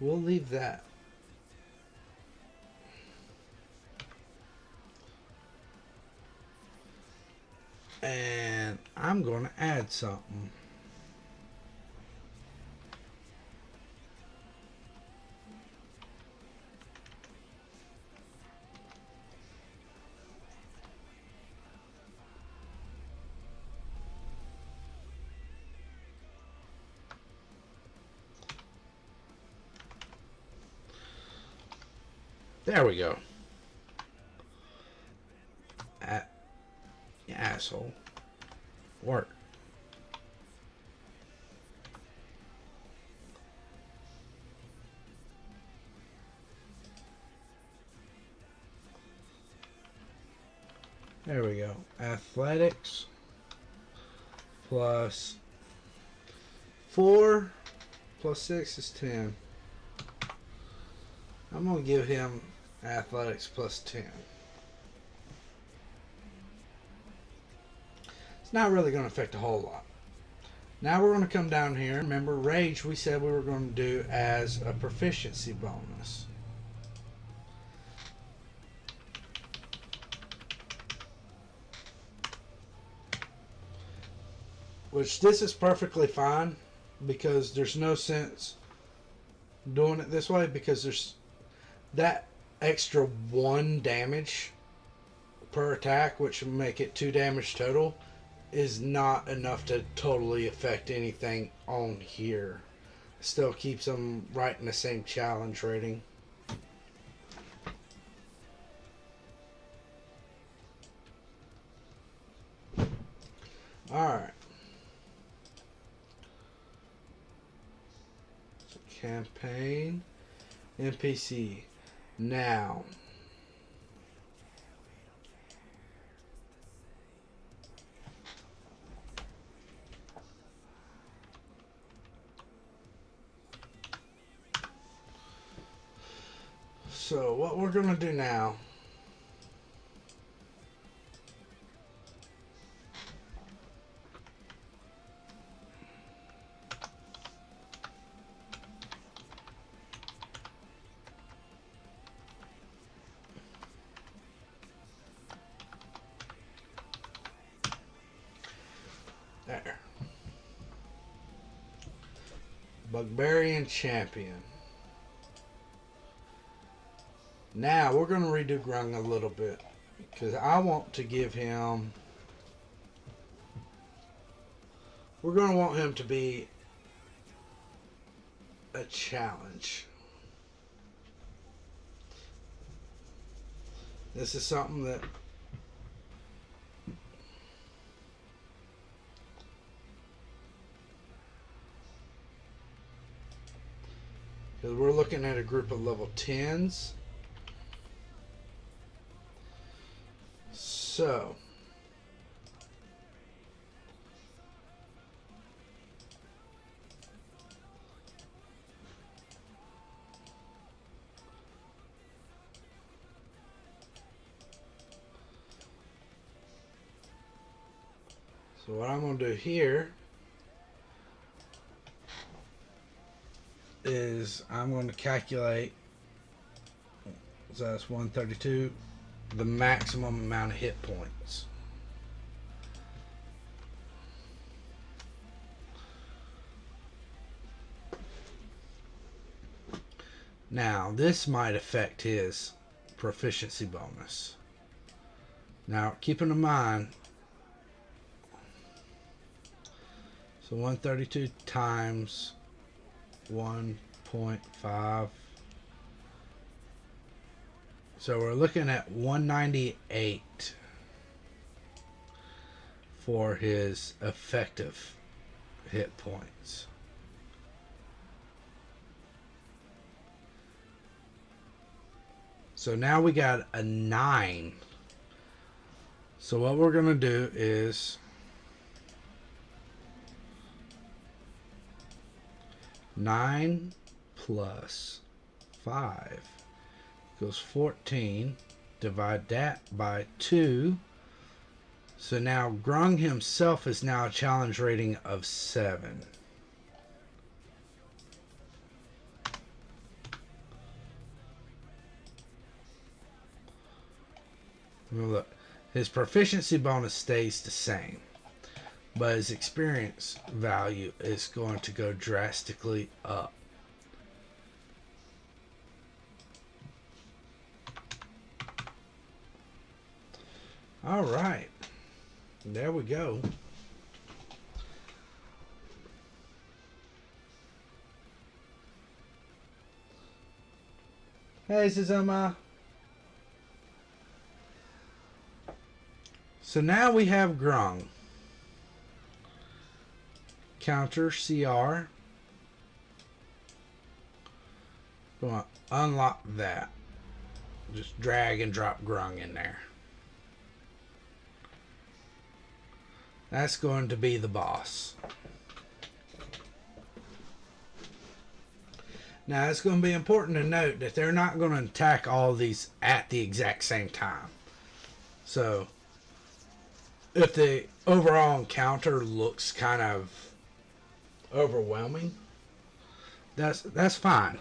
Speaker 1: We'll leave that. And I'm going to add something. There we go. You asshole. Work. There we go. Athletics plus 4 plus 6 is 10. I'm going to give him athletics plus 10. It's not really going to affect a whole lot. Now we're going to come down here. Remember, rage we said we were going to do as a proficiency bonus. Which this is perfectly fine because there's no sense doing it this way because there's that extra 1 damage per attack, which will make it 2 damage total, is not enough to totally affect anything on here. Still keeps them right in the same challenge rating. Alright. So campaign. NPC. Now. So what we're going to do now there. Barbarian Champion. Now we're going to redo Grung a little bit because I want to give him, we're going to want him to be a challenge. This is something that because we're looking at a group of level 10s. So, what I'm going to do here is I'm going to calculate, so that's 132, the maximum amount of hit points. Now, this might affect his proficiency bonus. Now, keeping in mind, so 132 times 1.5. So we're looking at 198 for his effective hit points. So now we got a 9. So what we're going to do is 9 plus 5 equals 14. Divide that by 2. So now Grung himself is now a challenge rating of 7. Look, his proficiency bonus stays the same, but his experience value is going to go drastically up. All right, there we go. Hey, Suzuma. So now we have Grung. Counter CR. Go on, unlock that. Just drag and drop Grung in there. That's going to be the boss. Now it's going to be important to note that they're not going to attack all these at the exact same time. So if the overall encounter looks kind of overwhelming, that's fine.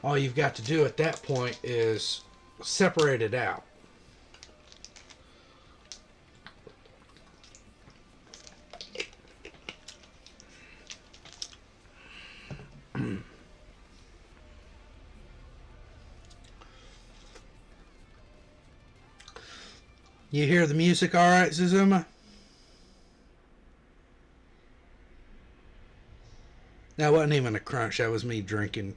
Speaker 1: All you've got to do at that point is separate it out. You hear the music all right, Suzuma? That wasn't even a crunch. That was me drinking.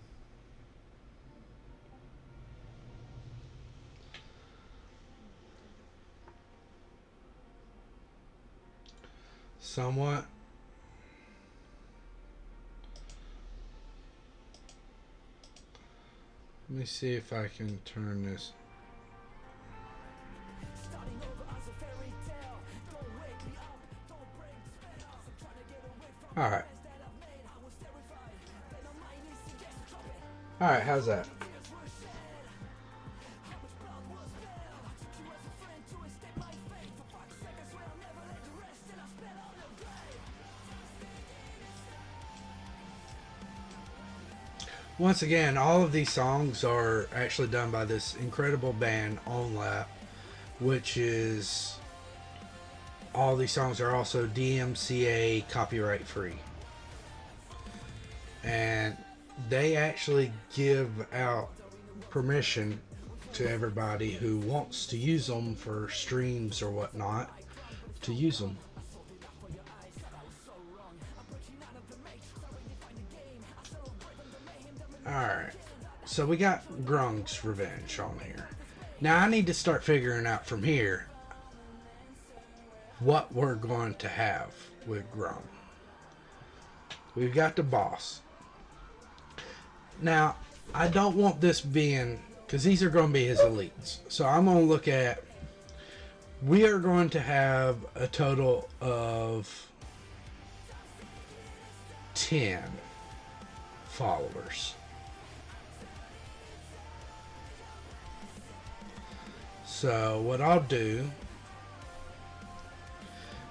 Speaker 1: Somewhat. Let me see if I can turn this. Alright. Alright, how's that? Once again, all of these songs are actually done by this incredible band, OnLap, which is... all these songs are also DMCA copyright free. And they actually give out permission to everybody who wants to use them for streams or whatnot to use them. Alright, so we got Grung's Revenge on here. Now I need to start figuring out from here what we're going to have with Grung. We've got the boss. Now, I don't want this being, because these are going to be his elites. So I'm going to look at We are going to have a total of 10 followers. So what I'll do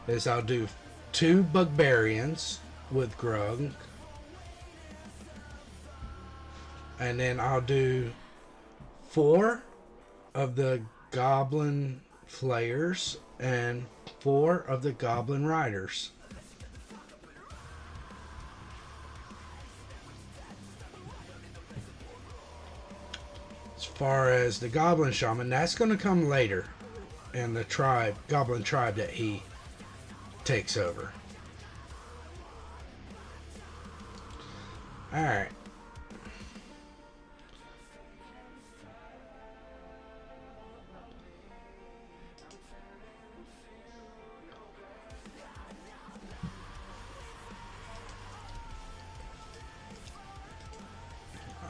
Speaker 1: is I'll do 2 Bugbarians with Grung, and then I'll do 4 of the Goblin Flayers and 4 of the Goblin Riders. As far as the Goblin Shaman, that's going to come later in the tribe, Goblin tribe that he takes over. Alright.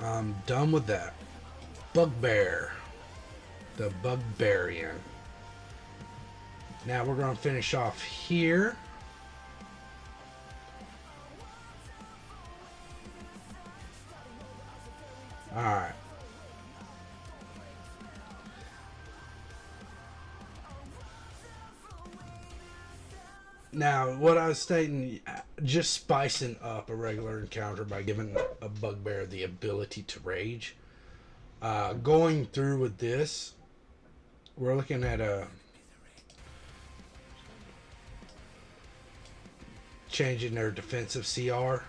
Speaker 1: I'm done with that. Bugbear. The Bugbarian. Now we're going to finish off here. Alright. Now, what I was stating, just spicing up a regular encounter by giving a Bugbear the ability to rage. Going through with this, we're looking at a changing their defensive CR.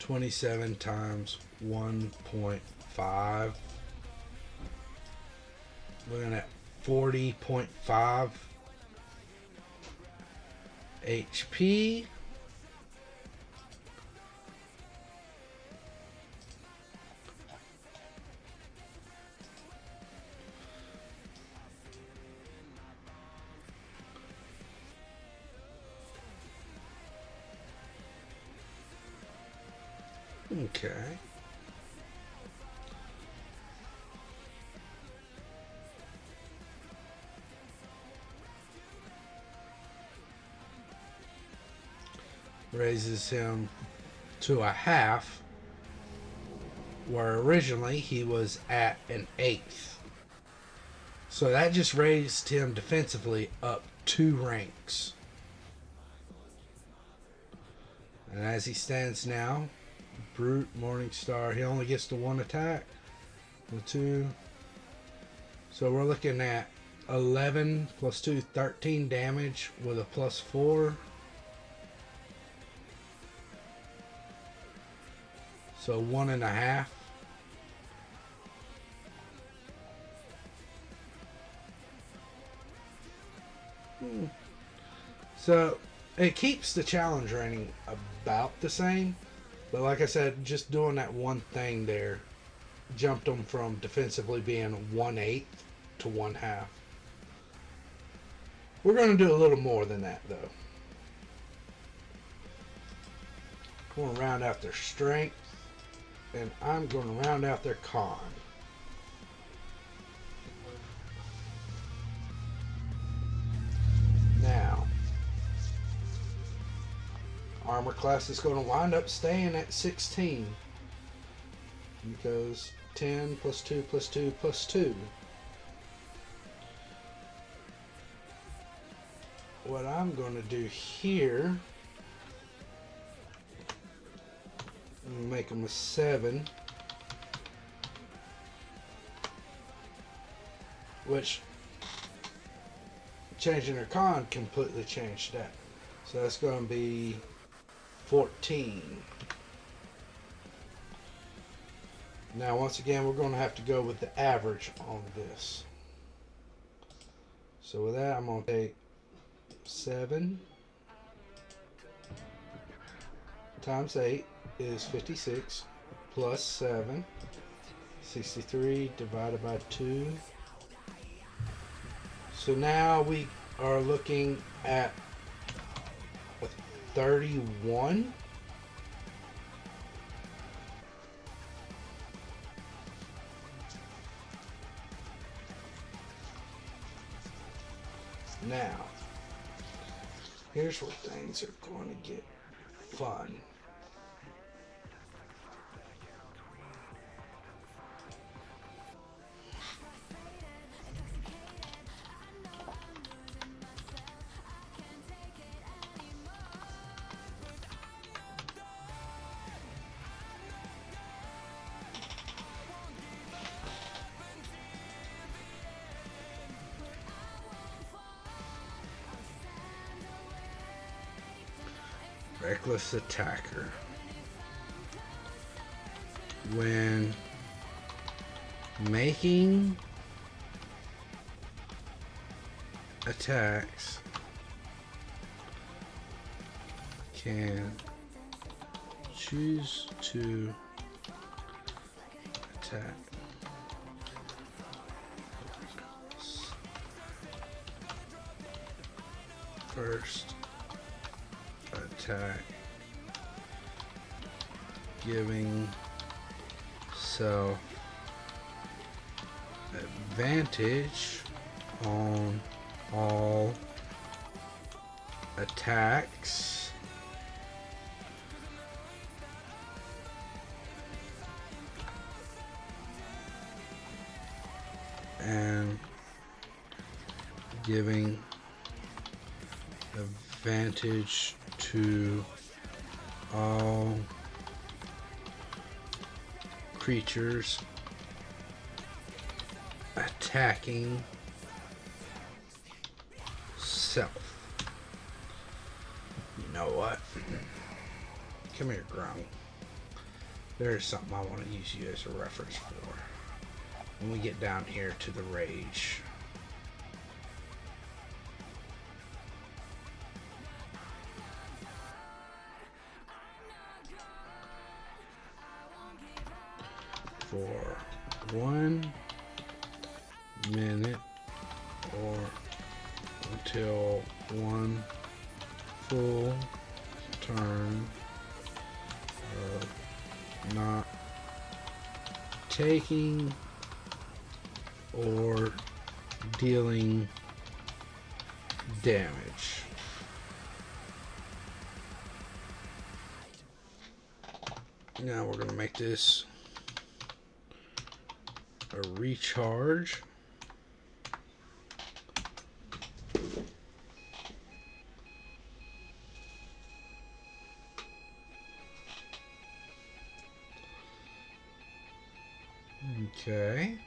Speaker 1: 27 times 1.5. Looking at 40.5 HP. Okay. Raises him to a half, where originally he was at an eighth. So that just raised him defensively up 2 ranks. And as he stands now, Brute, Morningstar, he only gets the 1 attack. The 2. So we're looking at 11 plus 2, 13 damage with a plus 4. So 1.5. So it keeps the challenge rating about the same. But like I said, just doing that one thing there jumped them from defensively being 1/8 to 1/2. We're going to do a little more than that, though. Going to round out their strength, and I'm going to round out their con. Now, armor class is going to wind up staying at 16 because 10 plus 2 plus 2 plus 2. What I'm going to do here, I'm going to make them a 7, which changing their con completely changed that. So that's going to be 14. Now once again we're going to have to go with the average on this. So with that I'm going to take 7 times 8 is 56 plus 7, 63 divided by 2. So now we are looking at a 31. Now, here's where things are going to get fun. Reckless attacker. When making attacks, can choose to attack first attack, giving self advantage on all attacks and giving advantage to all creatures attacking self. You know what? Come here, Grung. There's something I want to use you as a reference for when we get down here to the rage. For 1 minute or until one full turn of not taking or dealing damage. Now we're going to make this a recharge. Okay.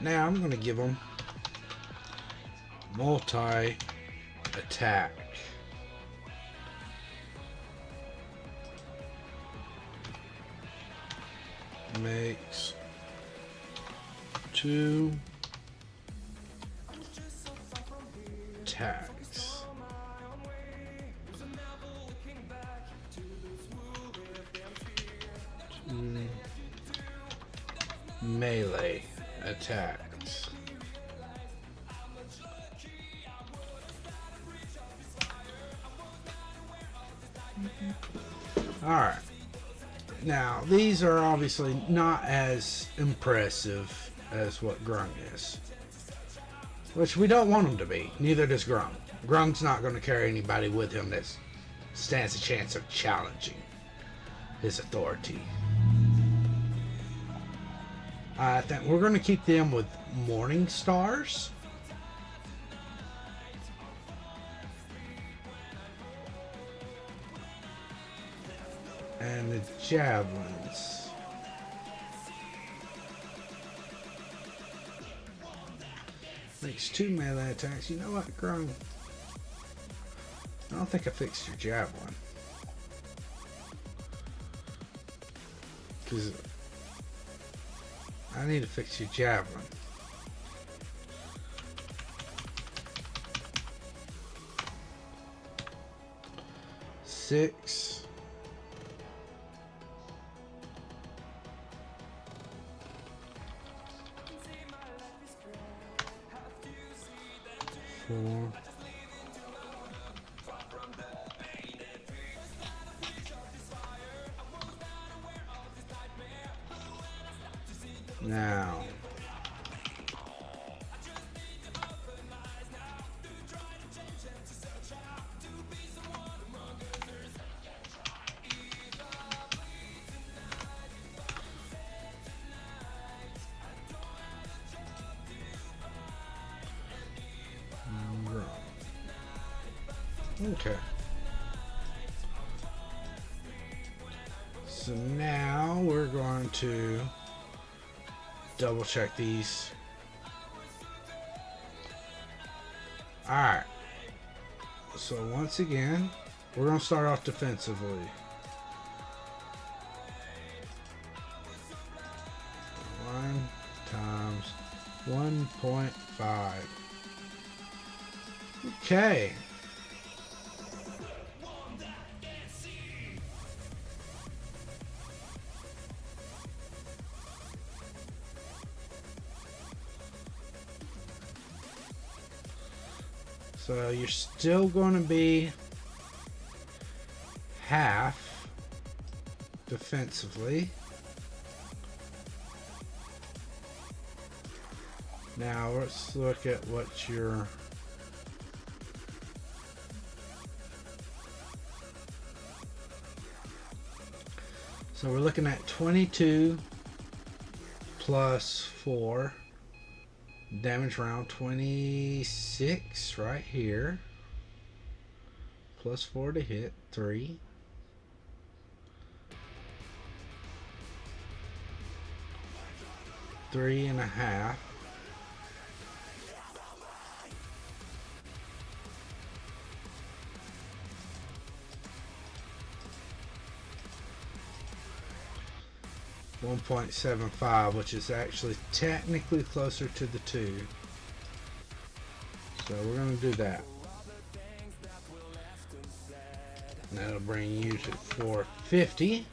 Speaker 1: Now I'm going to give them multi-attack. Makes 2 attacks. 2 melee attacks. Alright. Now, these are obviously not as impressive as what Grung is. Which we don't want them to be. Neither does Grung. Grung's not going to carry anybody with him that stands a chance of challenging his authority. I think we're going to keep them with Morning Stars. And the javelins. Makes 2 melee attacks. You know what, Grung? I don't think I fixed your javelin. Because I need to fix your javelin. Six. 4. Now, okay. So now we're going to double check these. Alright. So once again, we're going to start off defensively. 1 times 1.5. Okay. So you're still going to be half defensively. Now let's look at what your so we're looking at 22 plus 4 damage round, 26 right here, plus 4 to hit, 3, 3.5, $1.75, which is actually technically closer to the 2. So we're going to do that. And that'll bring you to 450.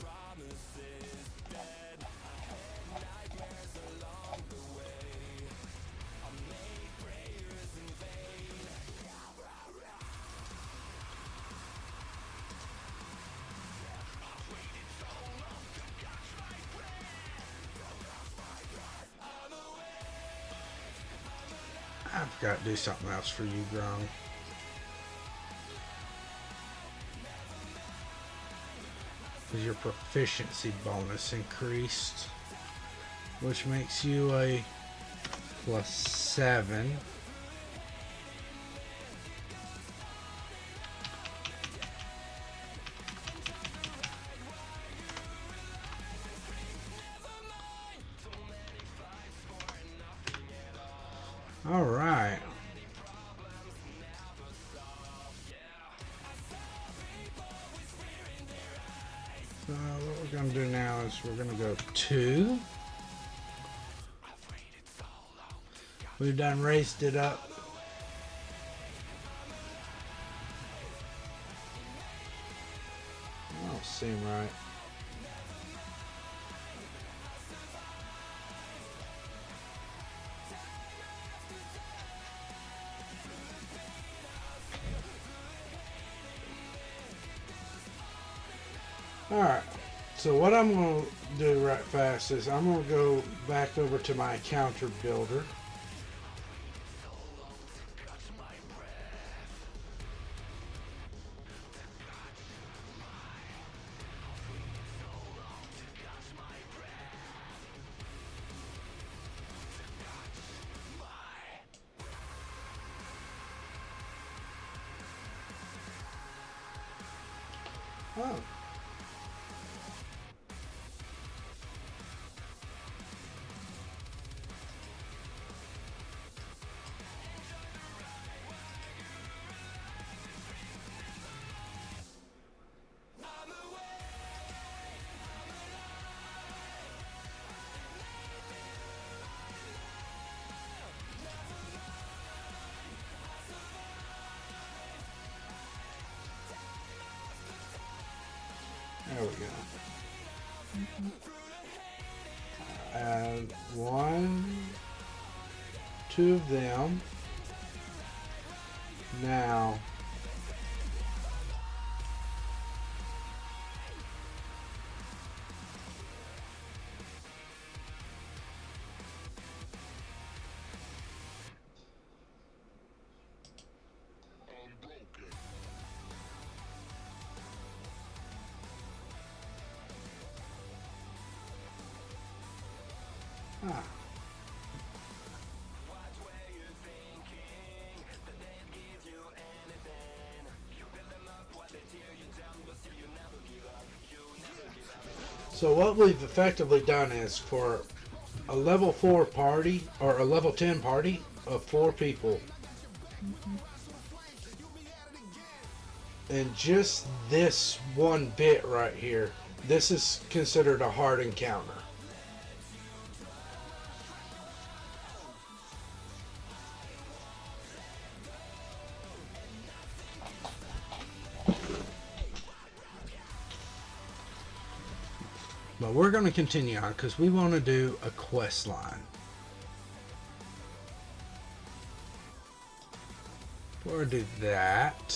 Speaker 1: I've got to do something else for you, Grung. Because your proficiency bonus increased, which makes you a +7. All right. So what we're going to do now is we're going to go 2. We've done raised it up. That don't seem right. Alright, so what I'm going to do right fast is I'm going to go back over to my counter builder. Oh. There we go. Add 1, 2 of them. Now, So what we've effectively done is for a level 4 party or a level 10 party of 4 people. And just this one bit right here, this is considered a hard encounter. But we're going to continue on because we want to do a quest line. Before I do that,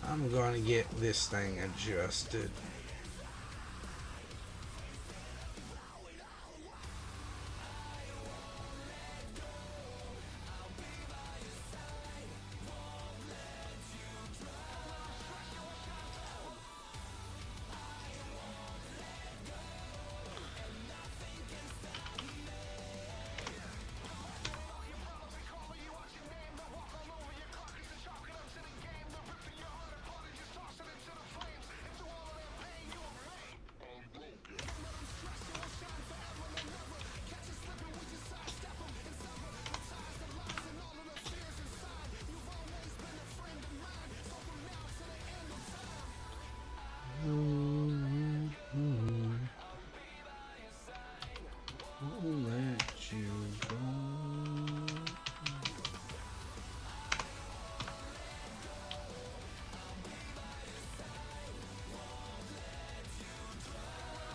Speaker 1: I'm going to get this thing adjusted.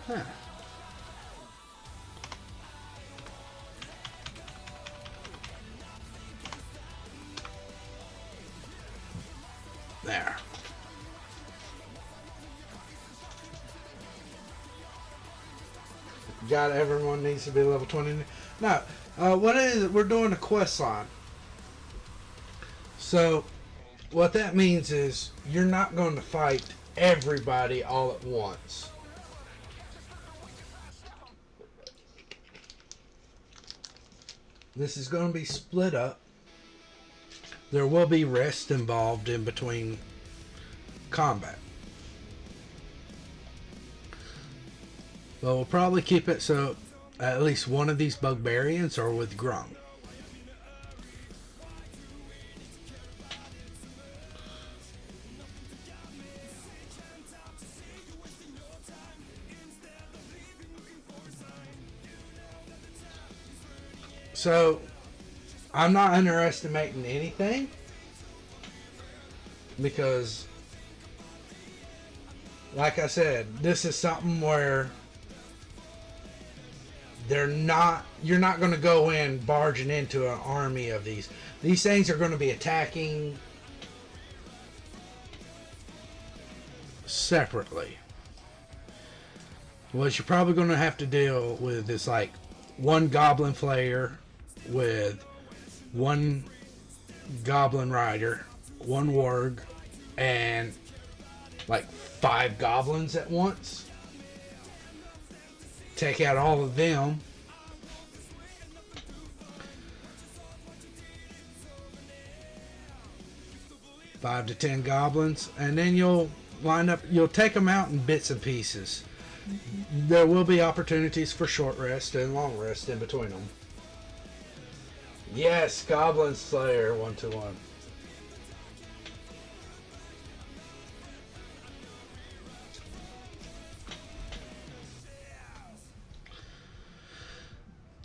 Speaker 1: Huh. There. Got everyone needs to be level 20. Now, what is it? We're doing a quest line. So, what that means is you're not going to fight everybody all at once. This is going to be split up. There will be rest involved in between combat. But we'll probably keep it so at least one of these Bugbarians are with Grung. So, I'm not underestimating anything because, like I said, this is something where you're not going to go in barging into an army of these. These things are going to be attacking separately. What you're probably going to have to deal with is like one Goblin Flayer with one Goblin Rider, one Warg, and like 5 Goblins at once. Take out all of them. Five to 10 goblins, and then you'll take them out in bits and pieces. Mm-hmm. There will be opportunities for short rest and long rest in between them. Yes, Goblin Slayer 1-1.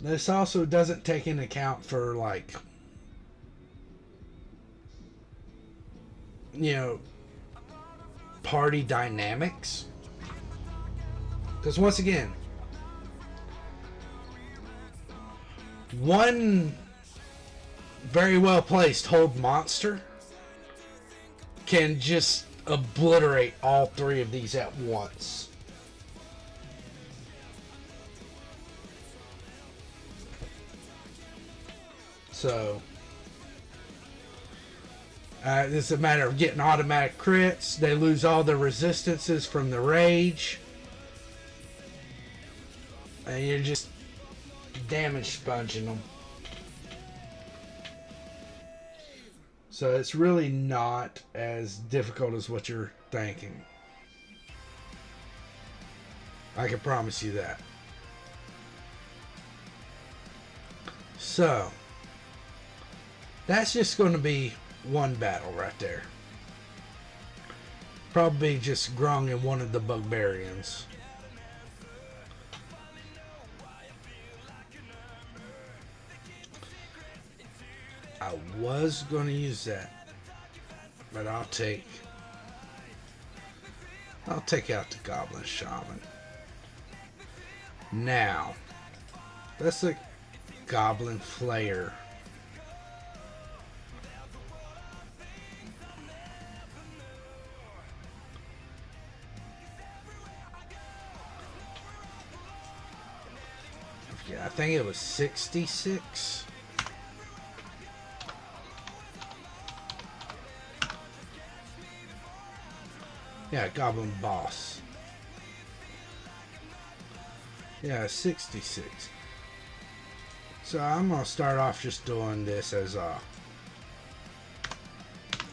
Speaker 1: This also doesn't take into account for, like, you know, party dynamics. Because once again, one very well placed hold monster can just obliterate all 3 of these at once. So, it's a matter of getting automatic crits. They lose all their resistances from the rage. And you're just damage sponging them. So it's really not as difficult as what you're thinking. I can promise you that. So, that's just going to be one battle right there. Probably just Grung and one of the Bugbarians. I was going to use that, but I'll take out the Goblin Shaman. Now, that's a Goblin Flayer. Yeah, I think it was 66. Yeah, Goblin Boss. Yeah, 66. So I'm going to start off just doing this as a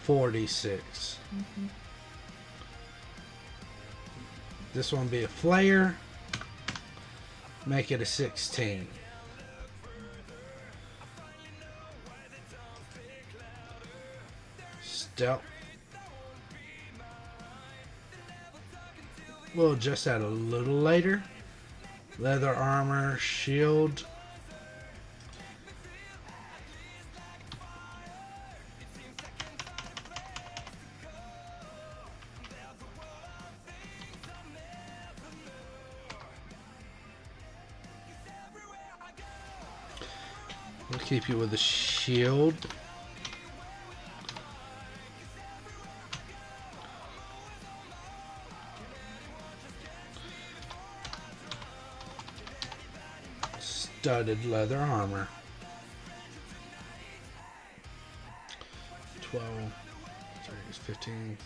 Speaker 1: 46. Mm-hmm. This one be a Flayer. Make it a 16. Stealth. We'll adjust that a little later. Leather armor, shield. We'll keep you with a shield. Studded leather armor. 12, 15,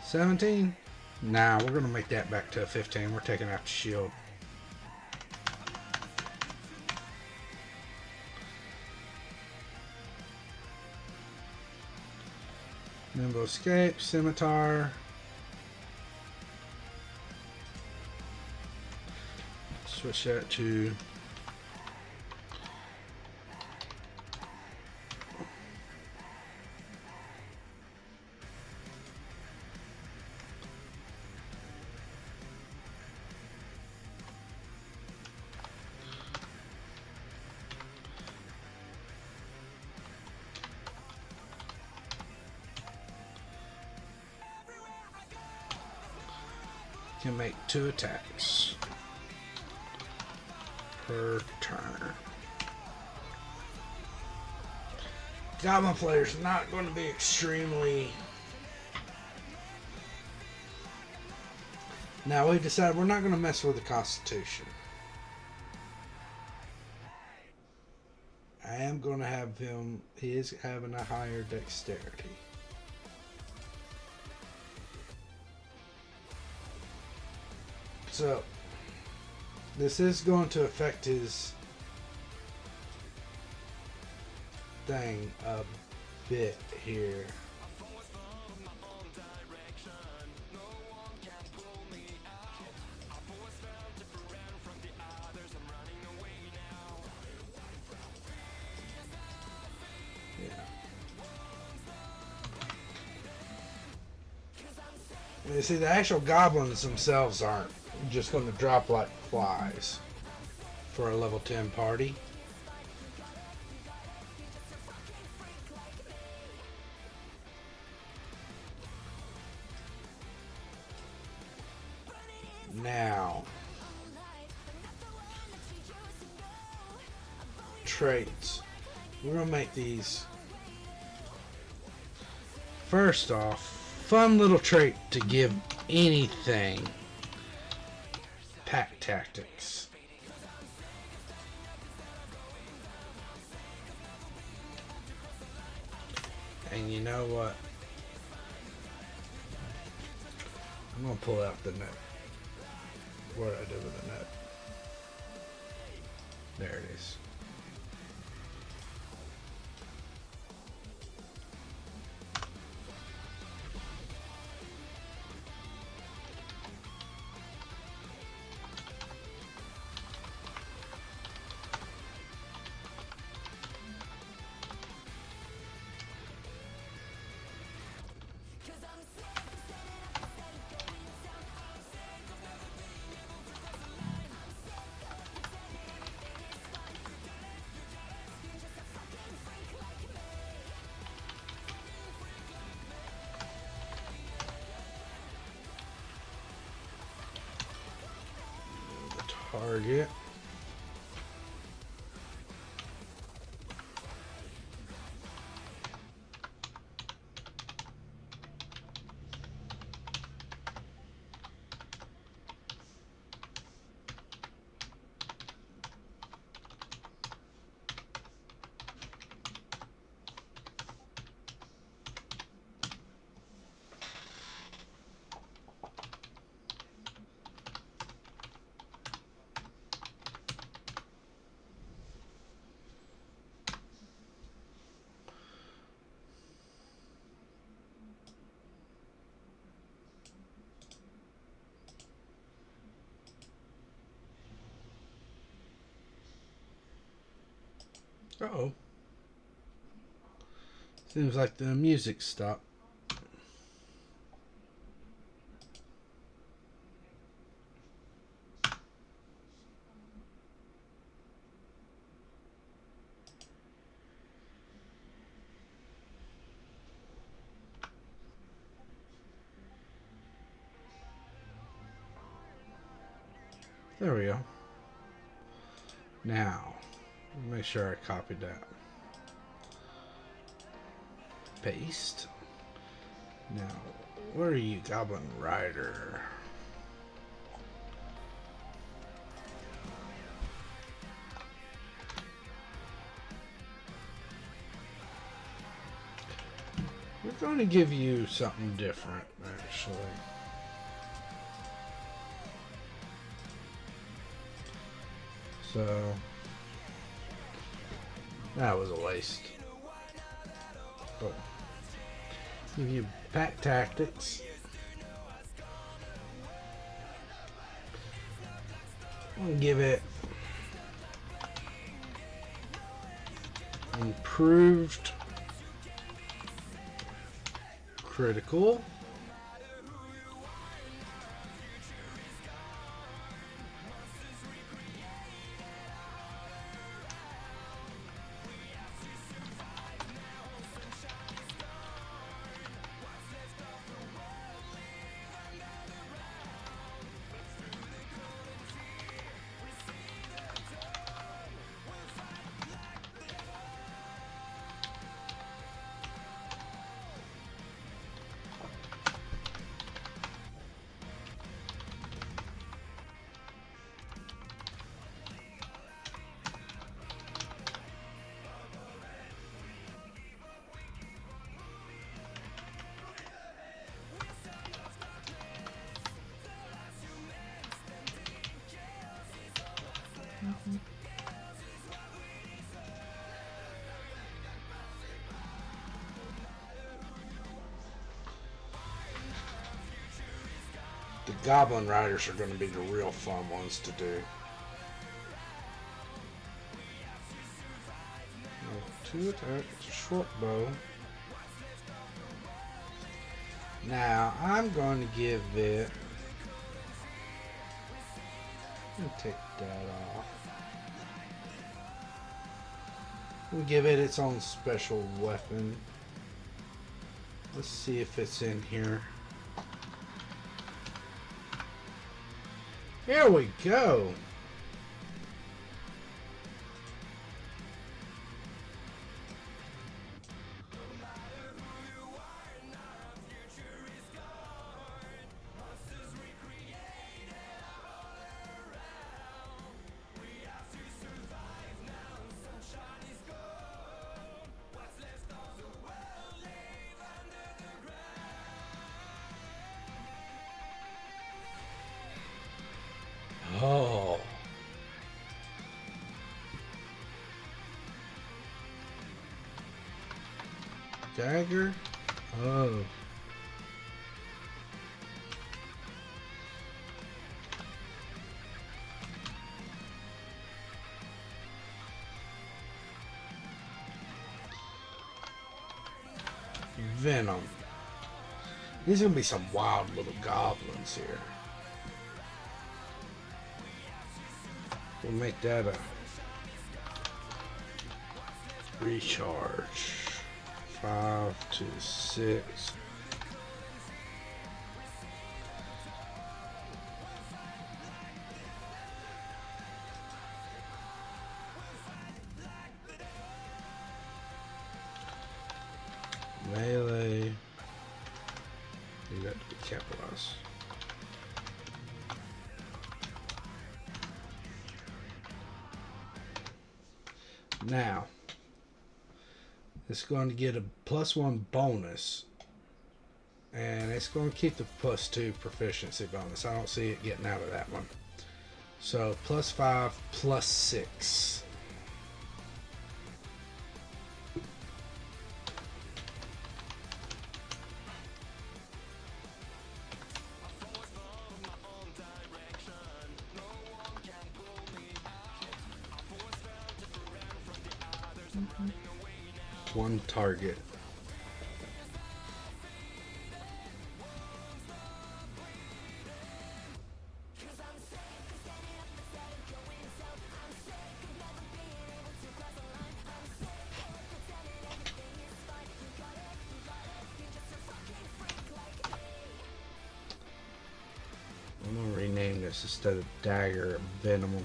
Speaker 1: 17. Nah, we're going to make that back to a 15. We're taking out the shield. Nimble escape, scimitar. Switch that to can make 2 attacks per turn. Goblin Flayer's not going to be extremely. Now we decided we're not going to mess with the Constitution. I am going to have him. He is having a higher dexterity. So this is going to affect his thing a bit here. Yeah. You see, the actual goblins themselves aren't just going to drop like flies for a level 10 party. Now, traits. We're going to make these. First off, fun little trait to give anything. Pack tactics. And you know what? I'm going to pull out the net. What did I do with the net? There it is. target. Uh-oh. Seems like the music stopped. There we go. Now, make sure I copied that. Paste. Now, where are you, Goblin Rider? We're going to give you something different, actually. So, that was a waste. Oh. Give you pack tactics. I'll give it improved critical. The Goblin Riders are going to be the real fun ones to do. Two attacks, short bow. Now I'm going to give it. Let me take that off. We'll give it its own special weapon. Let's see if it's in here. Here we go. Oh. Dagger? Oh. Venom. These are gonna be some wild little goblins here. We'll make that a recharge. 5 to 6. Now, it's going to get a +1 bonus, and it's going to keep the +2 proficiency bonus. I don't see it getting out of that one. So +5, +6. One target. I'm gonna rename this instead of Dagger, Venom.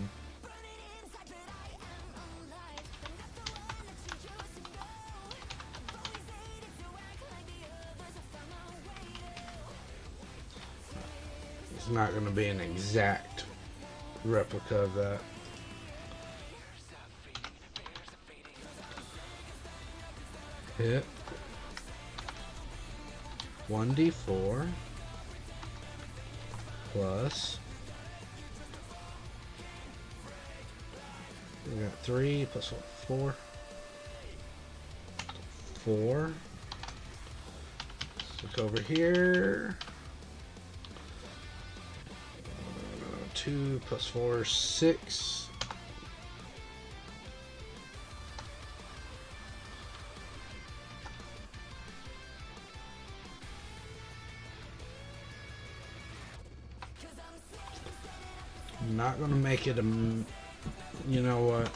Speaker 1: It's not going to be an exact replica of that. Hit. 1d4 plus. We got 3 plus 4. 4. Let's look over here. 2 plus 4, 6. I'm not gonna make it a. You know what?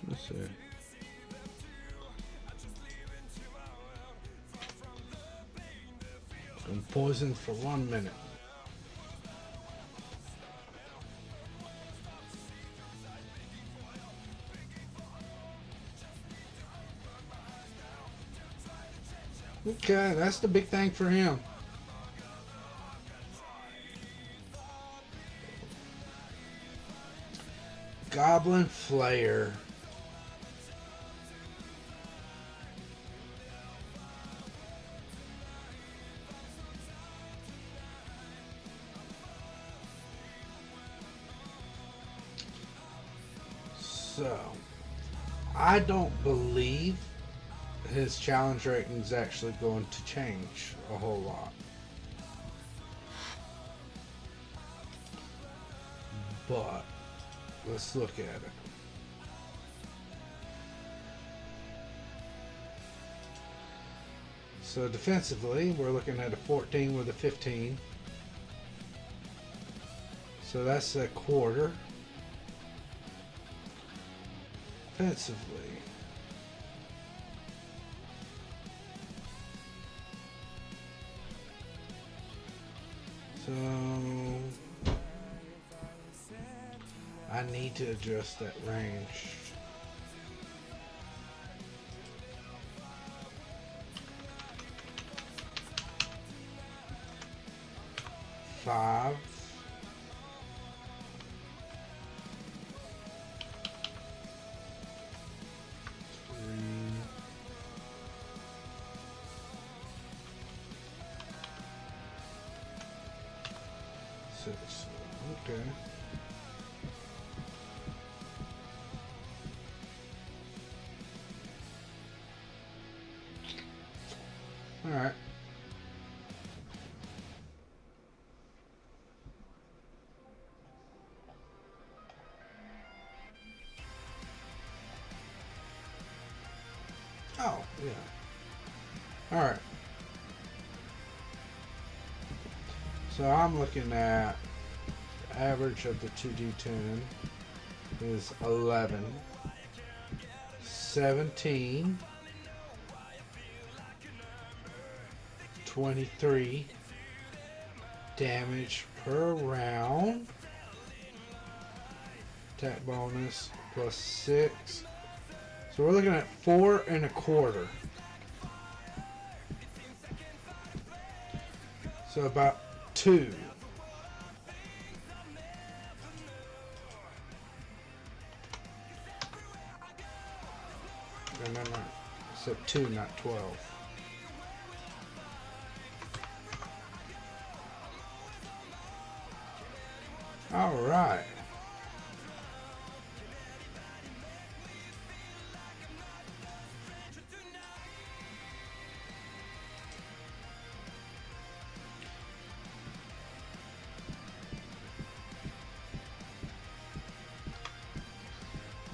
Speaker 1: Let's see. I'm poisoned for 1 minute. Okay, that's the big thing for him. Goblin Flayer. So, I don't believe his challenge rating is actually going to change a whole lot. But, let's look at it. So defensively, we're looking at a 14 with a 15. So that's a quarter. Offensively, so I need to adjust that range. Five. Six. Okay. All right. Oh, yeah. All right. So I'm looking at average of the 2d10 is 11, 17, 23 damage per round. Attack bonus plus 6. So we're looking at 4 and a quarter. So about 2. And then I said 2, not 12. All right.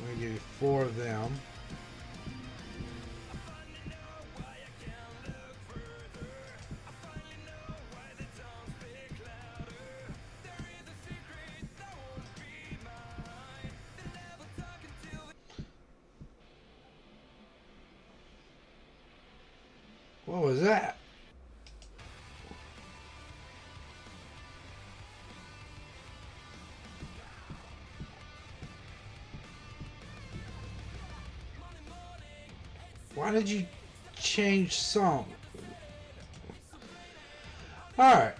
Speaker 1: We give you 4 of them. What was that? Why did you change song? Alright.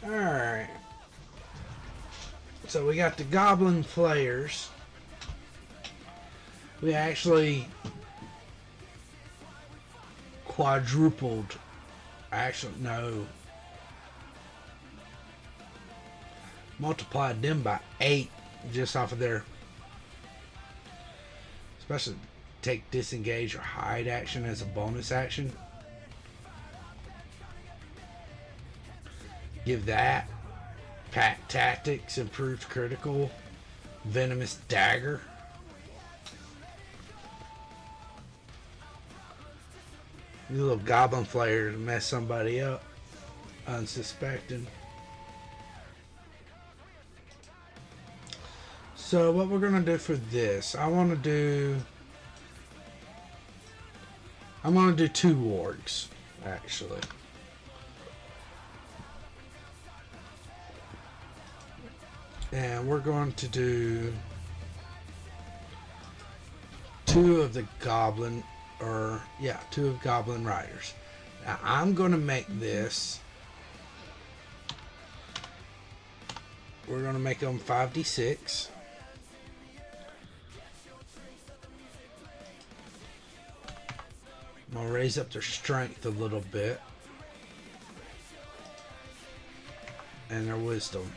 Speaker 1: Alright. So we got the Goblin Flayers. We actually quadrupled. Actually, no. Multiplied them by 8 just off of their. Especially take disengage or hide action as a bonus action. Give that. Pack Tactics, improved critical. Venomous Dagger. These little Goblin Flayers mess somebody up unsuspecting. So what we're gonna do for this, I'm gonna do 2 wargs actually. And we're going to do 2 of the Goblin, 2 of Goblin Riders. Now I'm going to make this. We're going to make them 5d6. I'm gonna raise up their strength a little bit and their wisdom.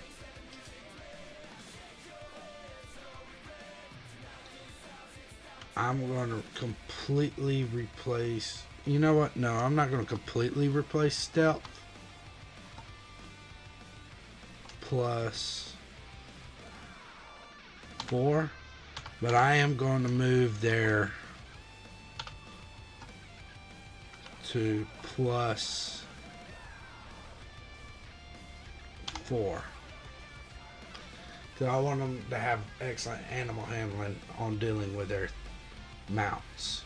Speaker 1: I'm gonna completely replace. You know what? No, I'm not gonna completely replace stealth. Plus 4, but I am going to move there to plus 4. Because I want them to have excellent animal handling on dealing with their mounts.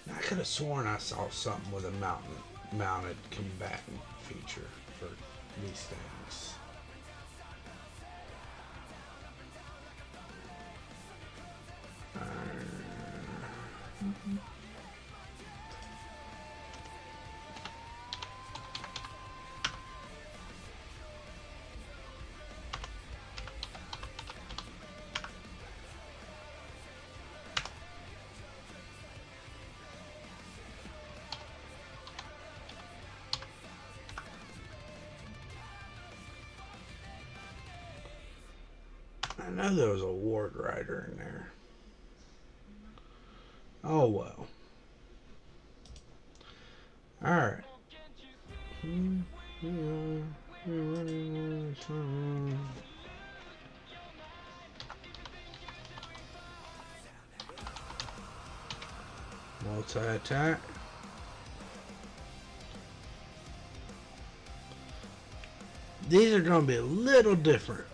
Speaker 1: I could have sworn I saw something with a mounted combatant feature for these things. I know there was a ward rider in there. Oh well. Alright. Multi-attack. These are going to be a little different.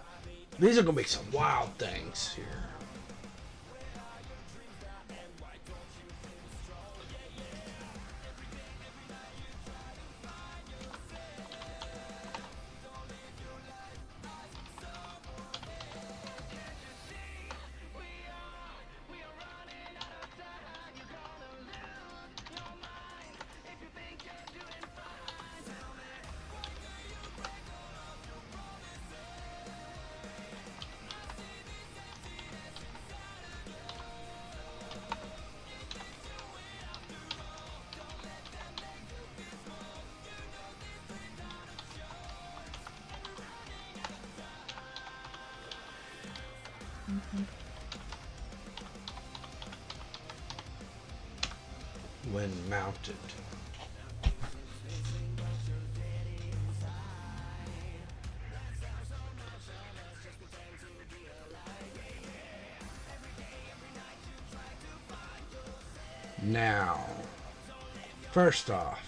Speaker 1: These are going to be some wild things here. When mounted. Now, first off,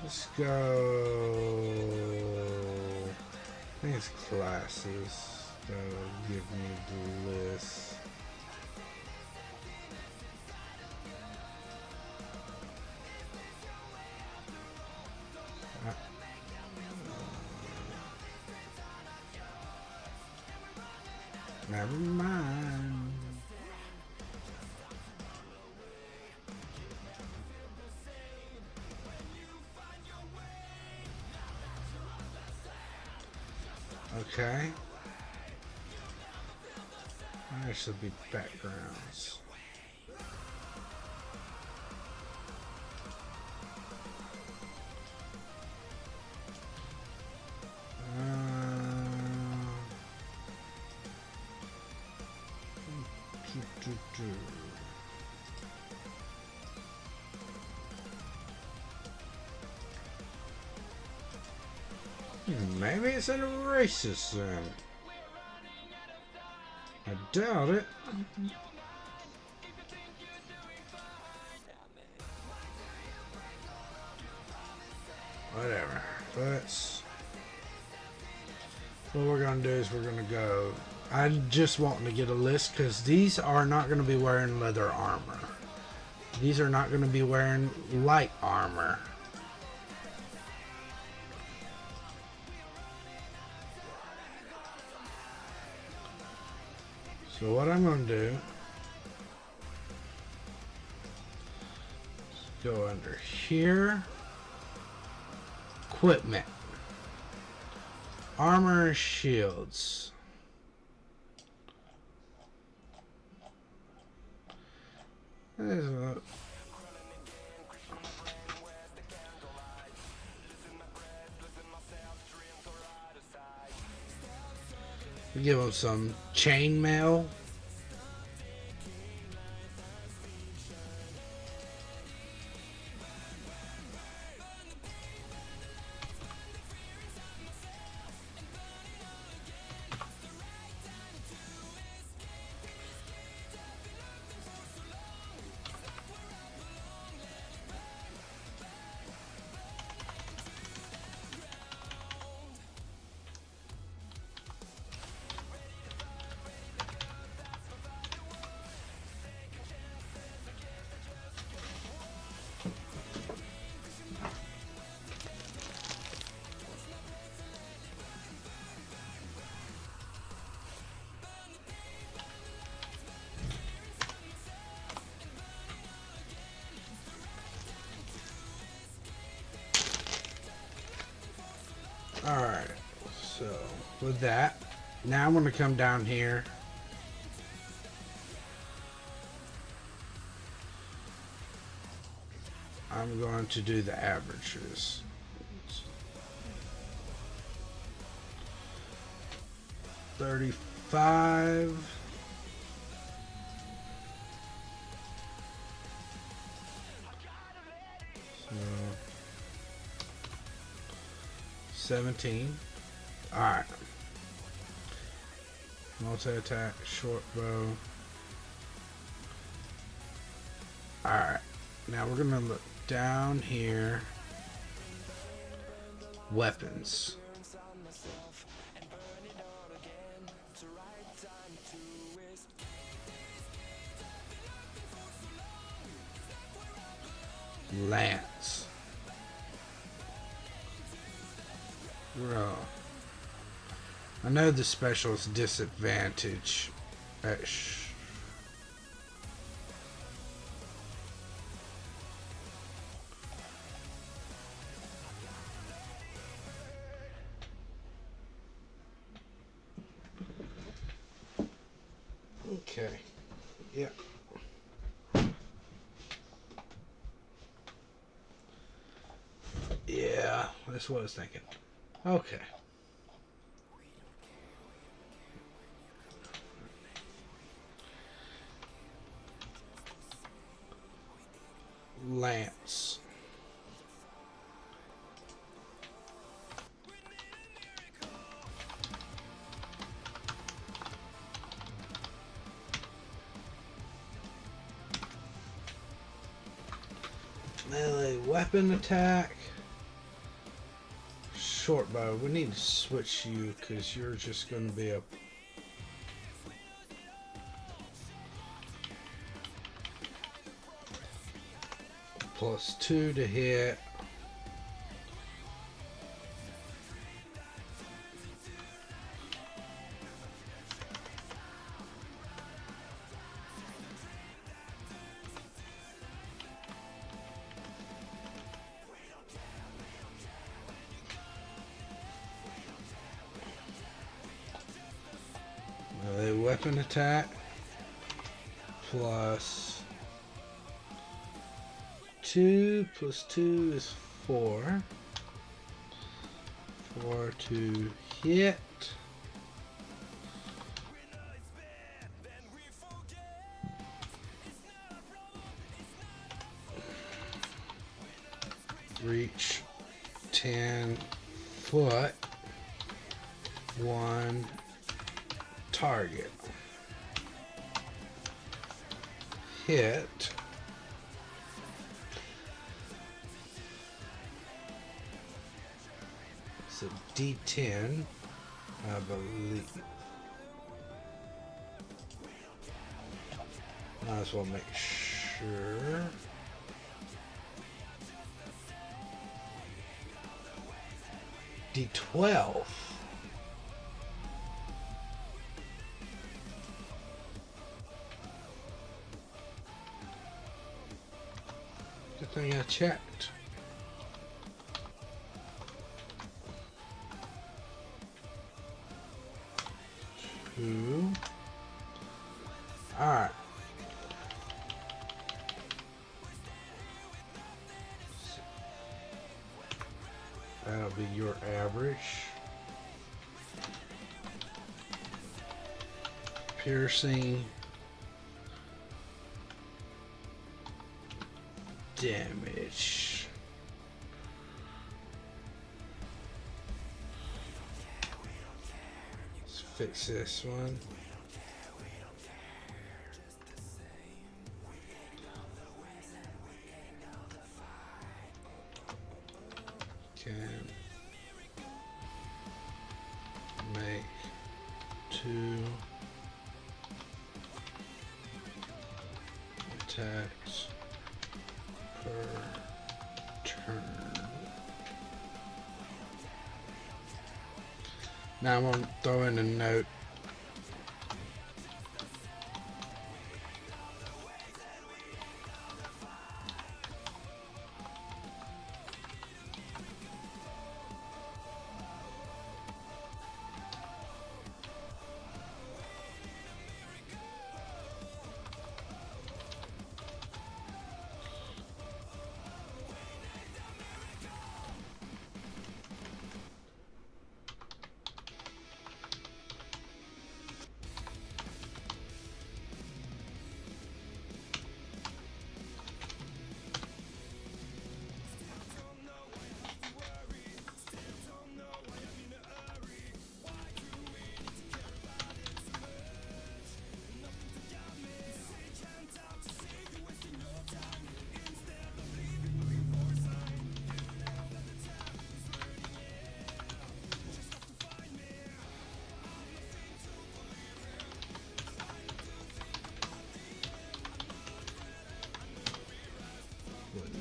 Speaker 1: let's go. I think it's classes that'll give me the list. Never mind. Okay. There should be backgrounds. Maybe it's in a racist then. I doubt it. Whatever. Let's. What we're gonna do is we're gonna go. I'm just wanting to get a list because these are not going to be wearing leather armor. These are not going to be wearing light armor. So So what I'm going to do is go under here, equipment, armor and shields. Give them some chainmail. Alright, so with that, now I'm going to come down here. I'm going to do the averages. 35. So 17. Alright. Multi-attack, short bow. Alright. Now we're gonna look down here. Weapons. Lance. Bro. I know the special is disadvantage. Okay. Yeah. Yeah, that's what I was thinking. Okay. Lance. Melee weapon attack. Short bow. We need to switch you because you're just going to be a +2 to hit. Melee weapon attack +2 +2 is 4. 4 to hit. Reach 10 foot. 1 target. Hit. It's a D10, I believe. Might as well make sure. D12. thing I checked. Two. Alright. That'll be your average. Piercing damage. Let's fix this one. Can make 2 attacks per turn. Now I'm going to throw in a note.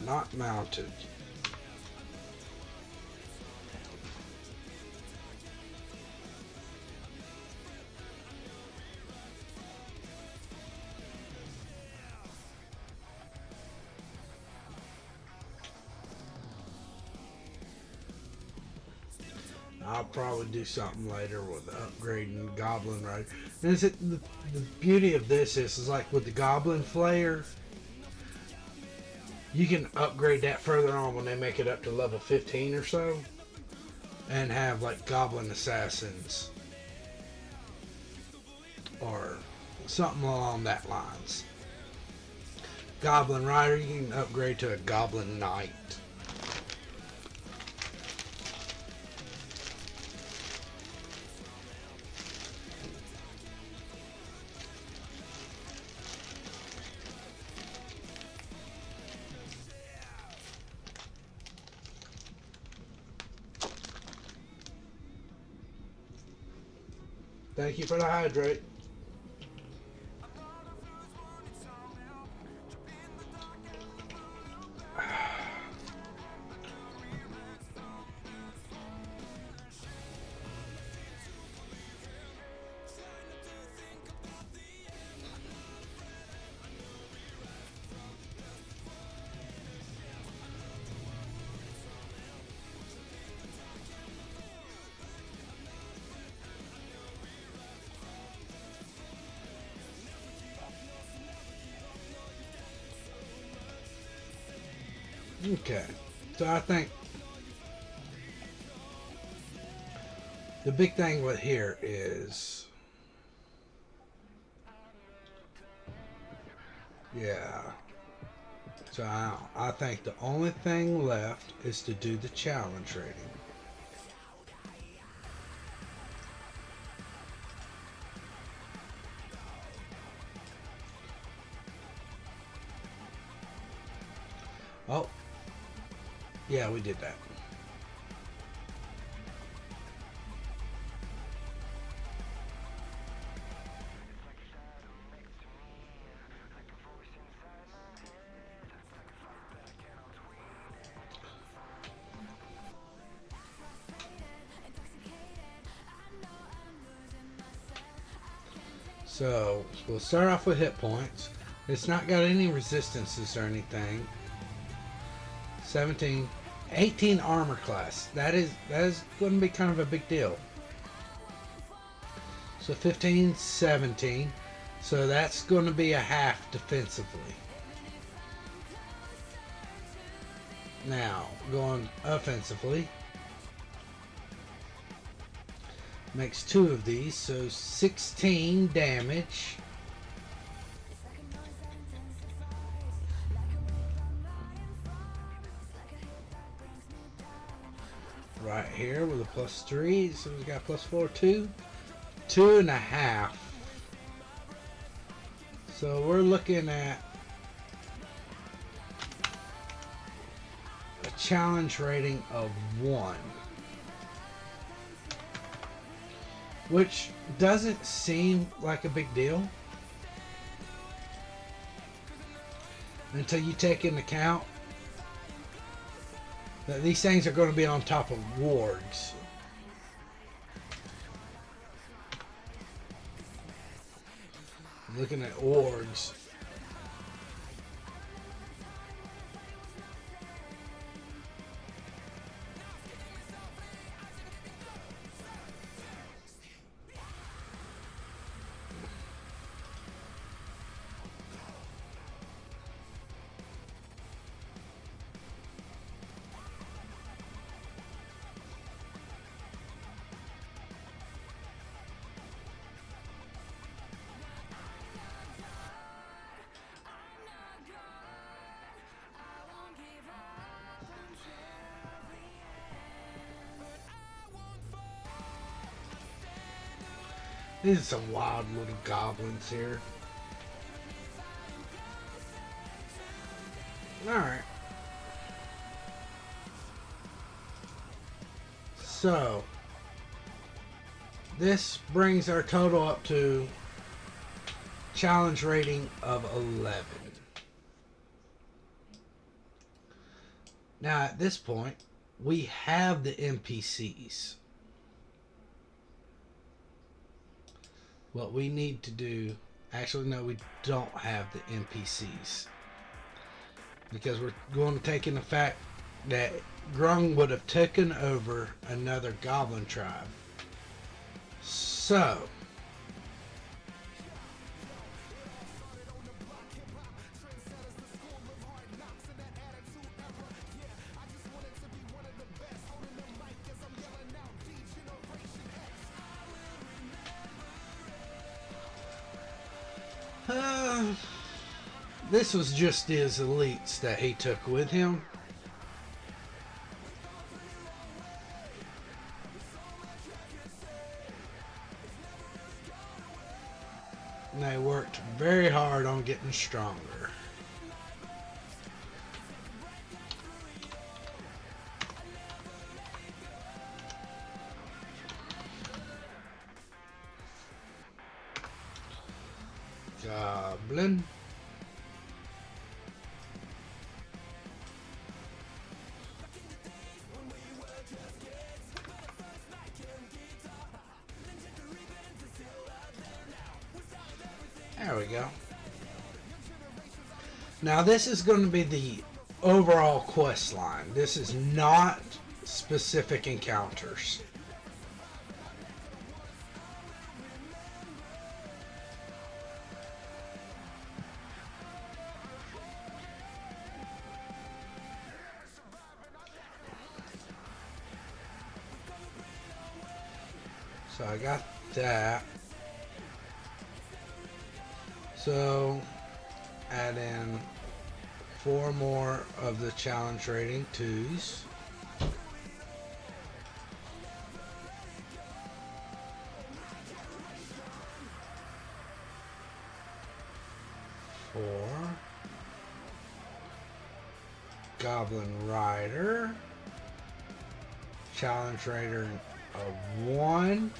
Speaker 1: Not mounted. I'll probably do something later with upgrading Goblin Rider. And is it the beauty of this is like with the Goblin Flayer, you can upgrade that further on when they make it up to level 15 or so, and have like Goblin Assassins or something along that lines. Goblin Rider, you can upgrade to a Goblin Knight. Thank you for the hydrate. Okay, so I think the big thing with here is, yeah, so I think the only thing left is to do the challenge rating. Oh, yeah, we did that. So we'll start off with hit points. It's not got any resistances or anything. 17, 18 armor class. That is going to be kind of a big deal. So 15, 17. So that's going to be a half defensively. Now, going offensively. Makes 2 of these, so 16 damage. Right here with a +3, so we've got +4, 2. 2.5. So we're looking at a challenge rating of 1. Which doesn't seem like a big deal until you take into account that these things are going to be on top of wargs. Looking at orgs. These are some wild little goblins here. Alright. So, this brings our total up to challenge rating of 11. Now, at this point, we have the NPCs. What we need to do... Actually, no, we don't have the NPCs. Because we're going to take in the fact that Grung would have taken over another goblin tribe. So... this was just his elites that he took with him. And they worked very hard on getting stronger. Goblin. There we go. Now this is going to be the overall quest line. This is not specific encounters. So I got that. So add in 4 more of the challenge rating 2s. Goblin Rider. Challenge rating of 1.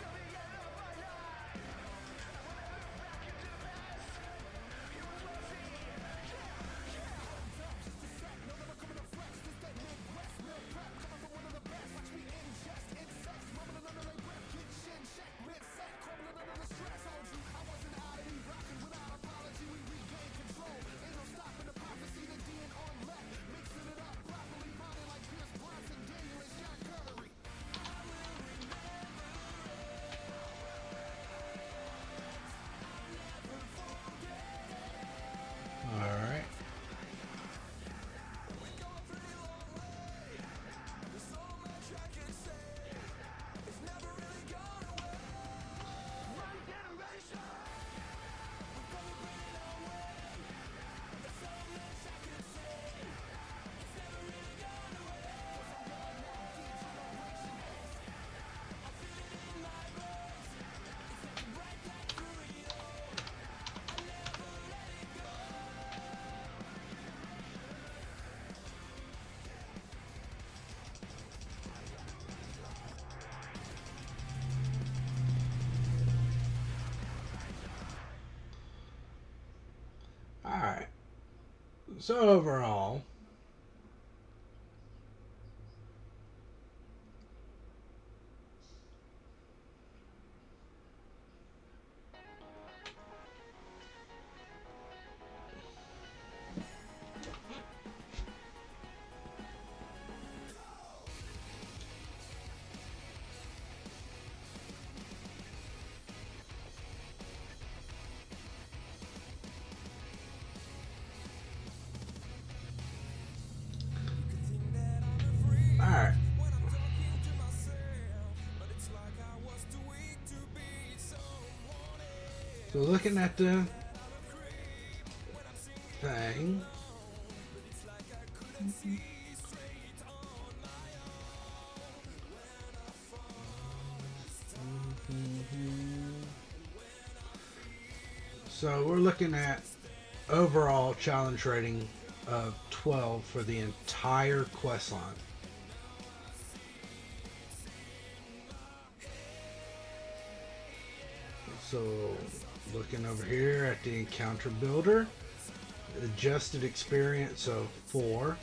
Speaker 1: So overall, alright. So looking at the thing. So we're looking at overall challenge rating of 12 for the entire quest line. So looking over here at the encounter builder, adjusted experience of 4.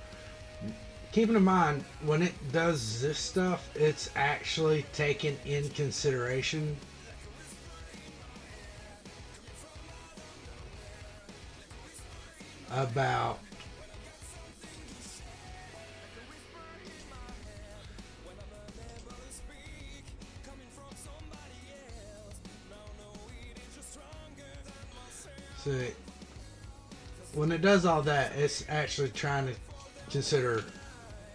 Speaker 1: Keeping in mind, when it does this stuff, it's actually taken in consideration about see, when it does all that, it's actually trying to consider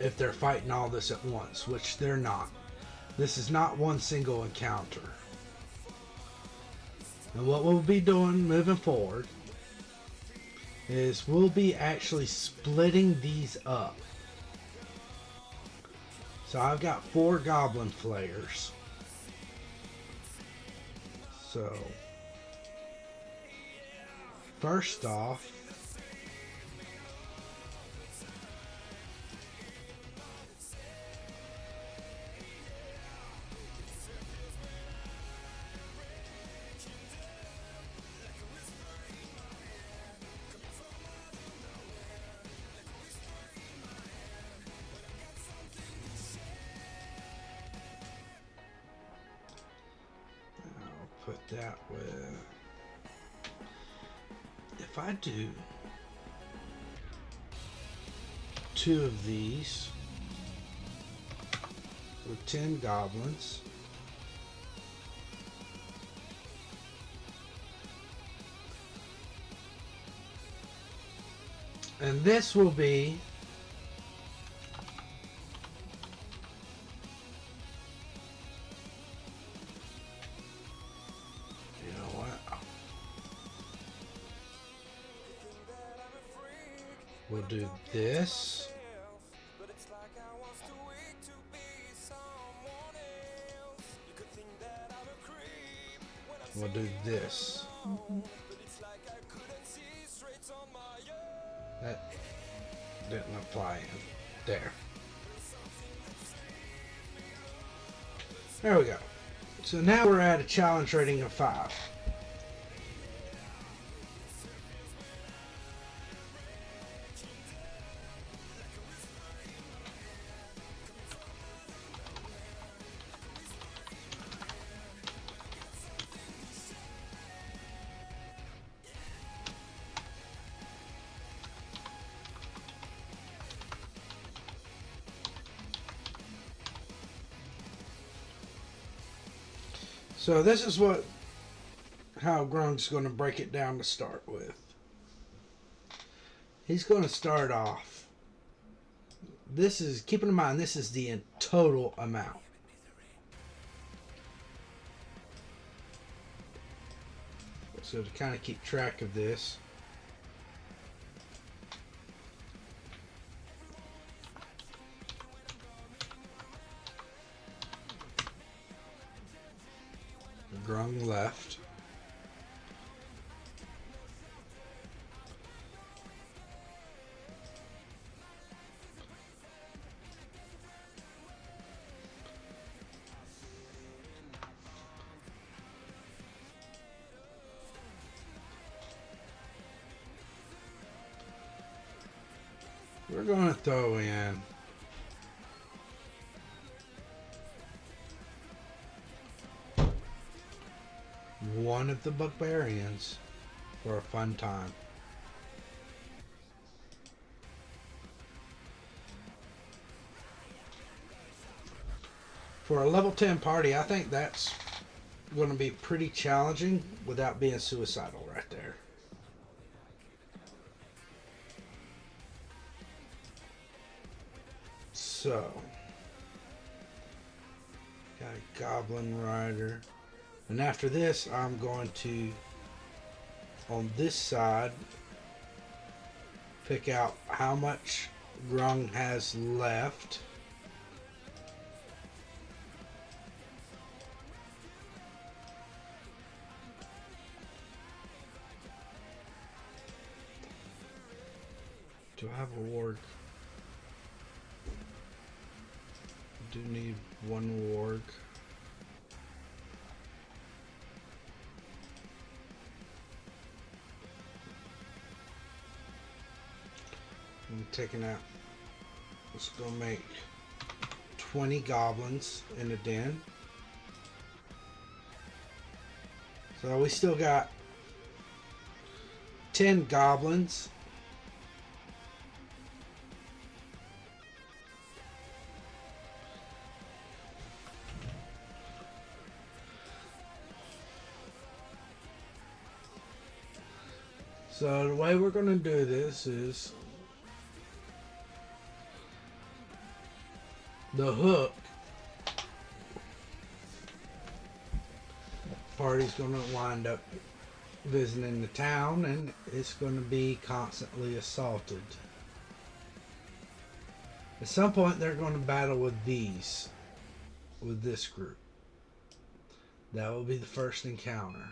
Speaker 1: if they're fighting all this at once, which they're not. This is not one single encounter. And what we'll be doing moving forward is we'll be actually splitting these up. So I've got 4 goblin flayers. So first off, I'll put that with, if I do 2 of these with 10 goblins, and this will be we'll do this. We'll do this. That didn't apply in there. There we go. So now we're at a challenge rating of 5. So this is how Grung's going to break it down to start with. He's going to start off. This is, keeping in mind, this is the total amount. So to kind of keep track of this, Grung left. We're going to throw in one of the barbarians for a fun time. For a level 10 party, I think that's going to be pretty challenging without being suicidal right there. So, got a Goblin Rider. And after this, I'm going to, on this side, pick out how much Grung has left. Do I have a warg? I do need one warg. I'm taking out. Let's go make 20 goblins in the den. So we still got 10 goblins. So the way we're going to do this is the hook party's going to wind up visiting the town, and it's going to be constantly assaulted. At some point they're going to battle with this group. That will be the first encounter.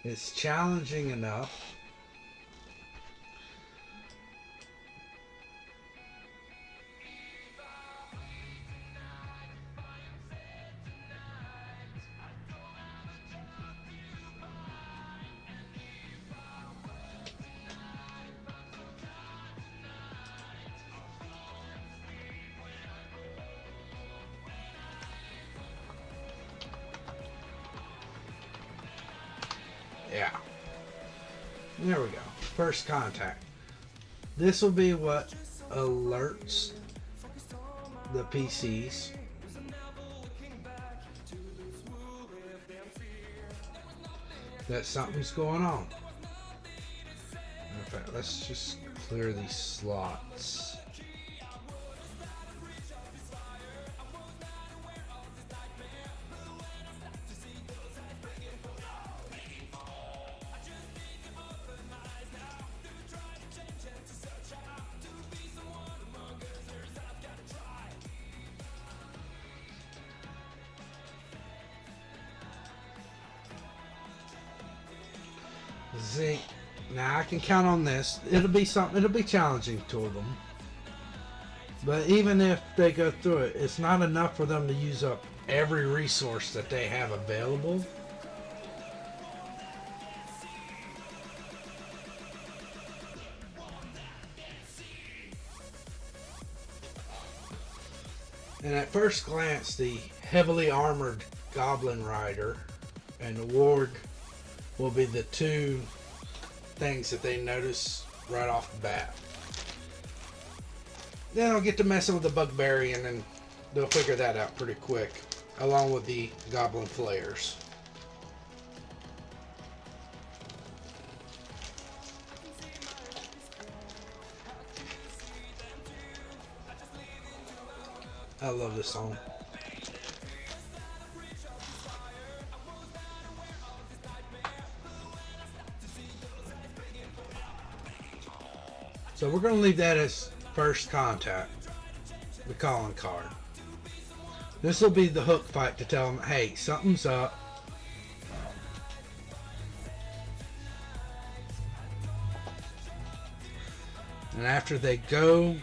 Speaker 1: It's challenging enough. Yeah. There we go. First contact. This will be what alerts the PCs. That something's going on. In fact, let's just clear these slots. See, now I can count on this. It'll be something. It'll be challenging to them. But even if they go through it, it's not enough for them to use up every resource that they have available. And at first glance, the heavily armored Goblin Rider and the Warg will be the two things that they notice right off the bat. Then I'll get to messing with the Barbarian, and they'll figure that out pretty quick, along with the Goblin Flayers. I love this song. So we're going to leave that as first contact, the calling card. This will be the hook fight to tell them, hey, something's up. And after they go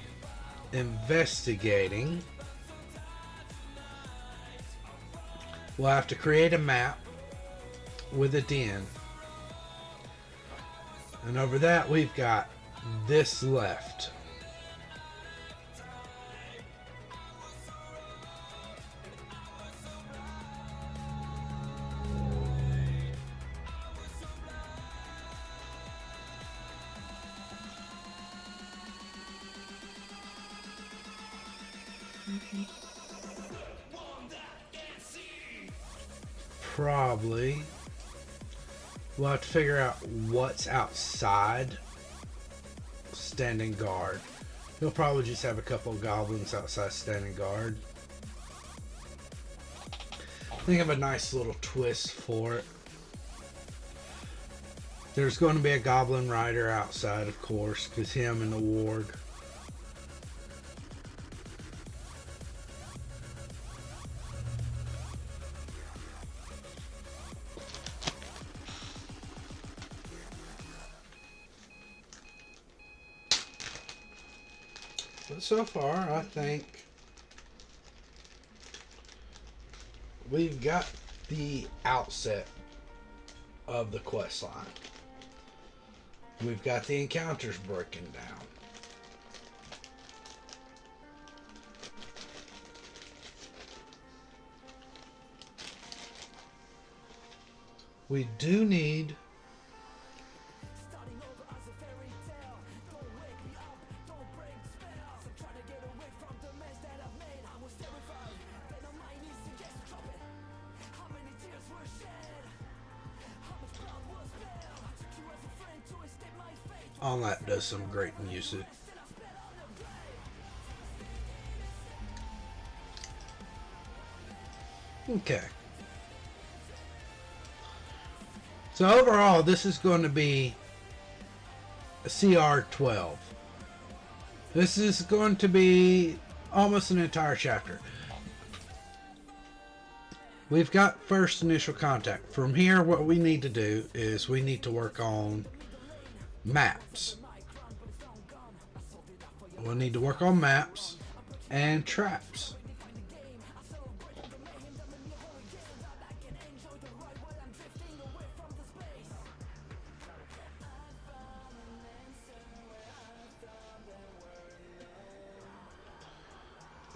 Speaker 1: investigating, we'll have to create a map with a den. And over that, we've got this left. Probably we'll have to figure out what's outside standing guard. He'll probably just have a couple of goblins outside standing guard. Think of a nice little twist for it. There's going to be a goblin rider outside, of course, because him and the warg. But so far, I think we've got the outset of the quest line. We've got the encounters breaking down. We do need all that does some great music. Okay. So overall, this is going to be a CR12. This is going to be almost an entire chapter. We've got first initial contact. From here, what we need to do is we need to work on maps. We'll need to work on maps and traps.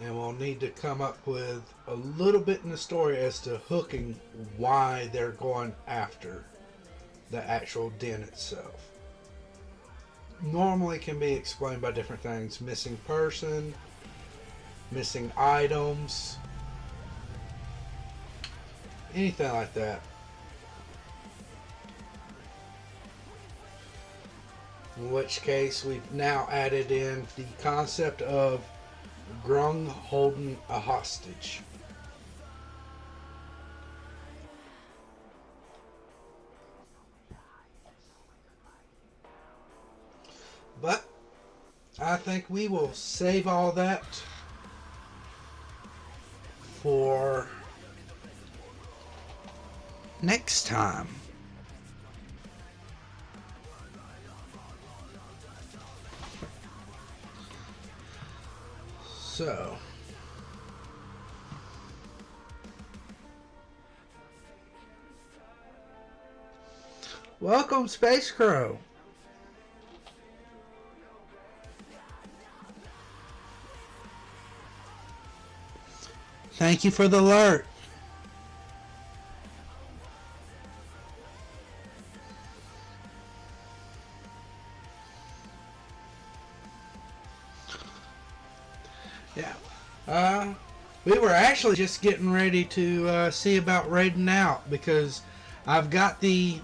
Speaker 1: And we'll need to come up with a little bit in the story as to hooking why they're going after the actual den itself. Normally can be explained by different things. Missing person, missing items, anything like that. In which case we've now added in the concept of Grung holding a hostage. But I think we will save all that for next time. So, welcome, Space Crow. Thank you for the alert. Yeah. We were actually just getting ready to see about raiding out because I've got the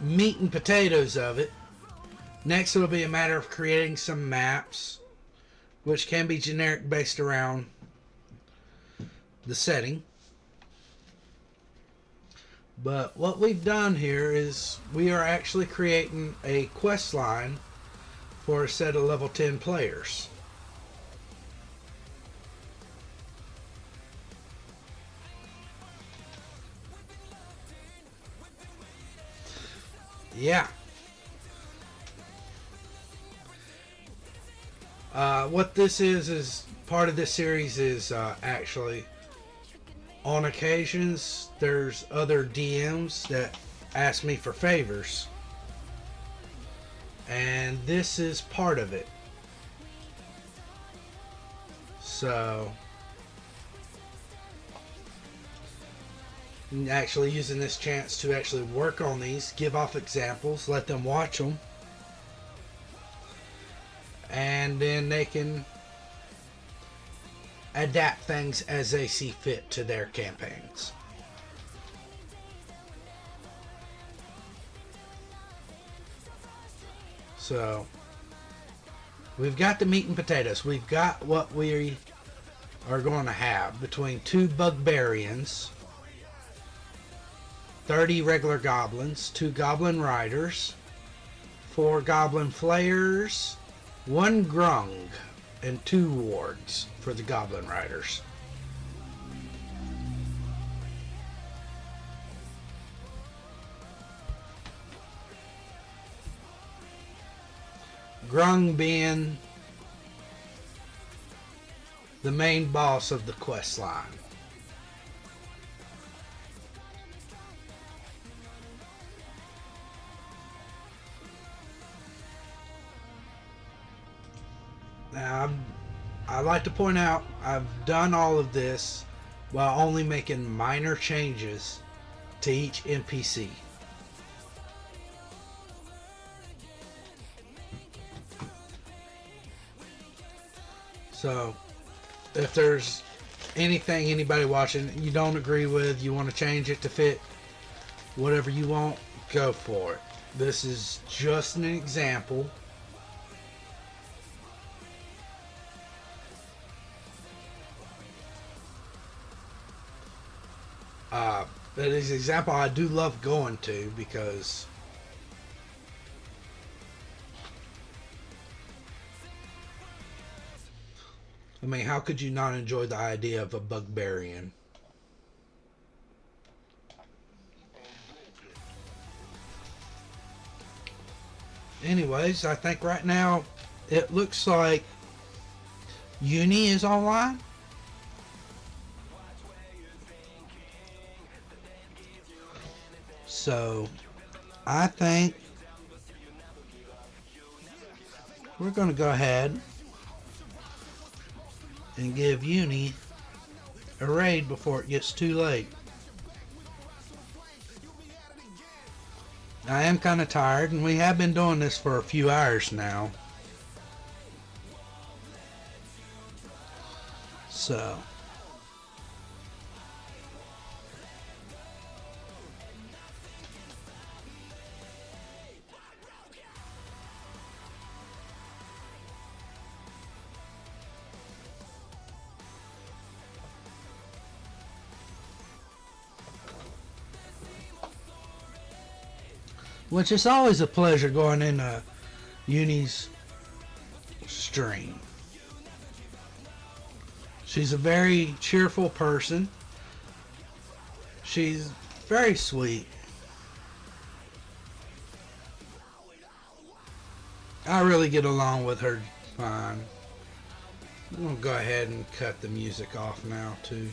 Speaker 1: meat and potatoes of it. Next it'll be a matter of creating some maps, which can be generic based around the setting. But what we've done here is we are actually creating a quest line for a set of level 10 players. Yeah. What this is part of this series is actually on occasions there's other DMs that ask me for favors. and this is part of it. So, actually using this chance to actually work on these, give off examples, let them watch them, and then they can adapt things as they see fit to their campaigns. So, we've got the meat and potatoes. We've got what we are going to have between 2 Bugbarians, 30 regular goblins, 2 goblin riders, 4 goblin flayers, 1 grung, and 2 wards for the goblin riders. Grung being the main boss of the quest line. Now, I like to point out I've done all of this while only making minor changes to each NPC. So, if there's anything anybody watching you don't agree with, you want to change it to fit whatever you want, go for it. This is just an example. That is an example I do love going to because I mean, how could you not enjoy the idea of a Bugbarian? Anyways, I think right now it looks like Uni is online. So I think we're going to go ahead and give Uni a raid before it gets too late. I am kind of tired, and we have been doing this for a few hours now. So, which is always a pleasure going into Uni's stream. She's a very cheerful person. She's very sweet. I really get along with her fine. I'm going to go ahead and cut the music off now too.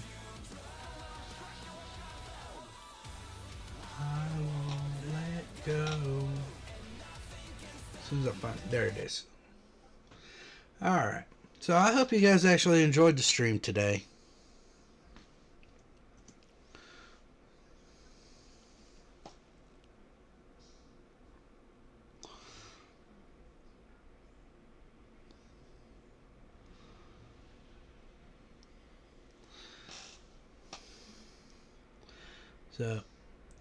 Speaker 1: I won't let go. As soon as I find it, there it is. Alright, so I hope you guys actually enjoyed the stream today. So,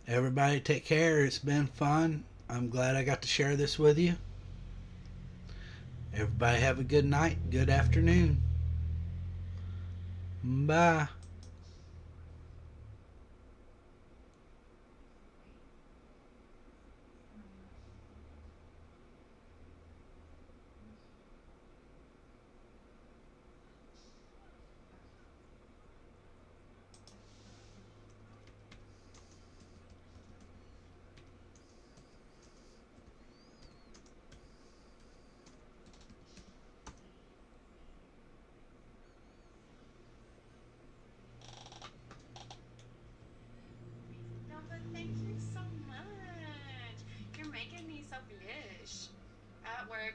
Speaker 1: everybody take care. It's been fun. I'm glad I got to share this with you. Everybody have a good night, good afternoon. Bye.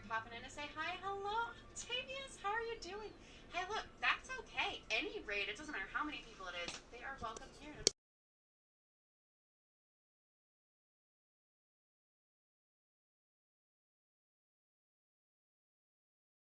Speaker 2: popping in to say hi.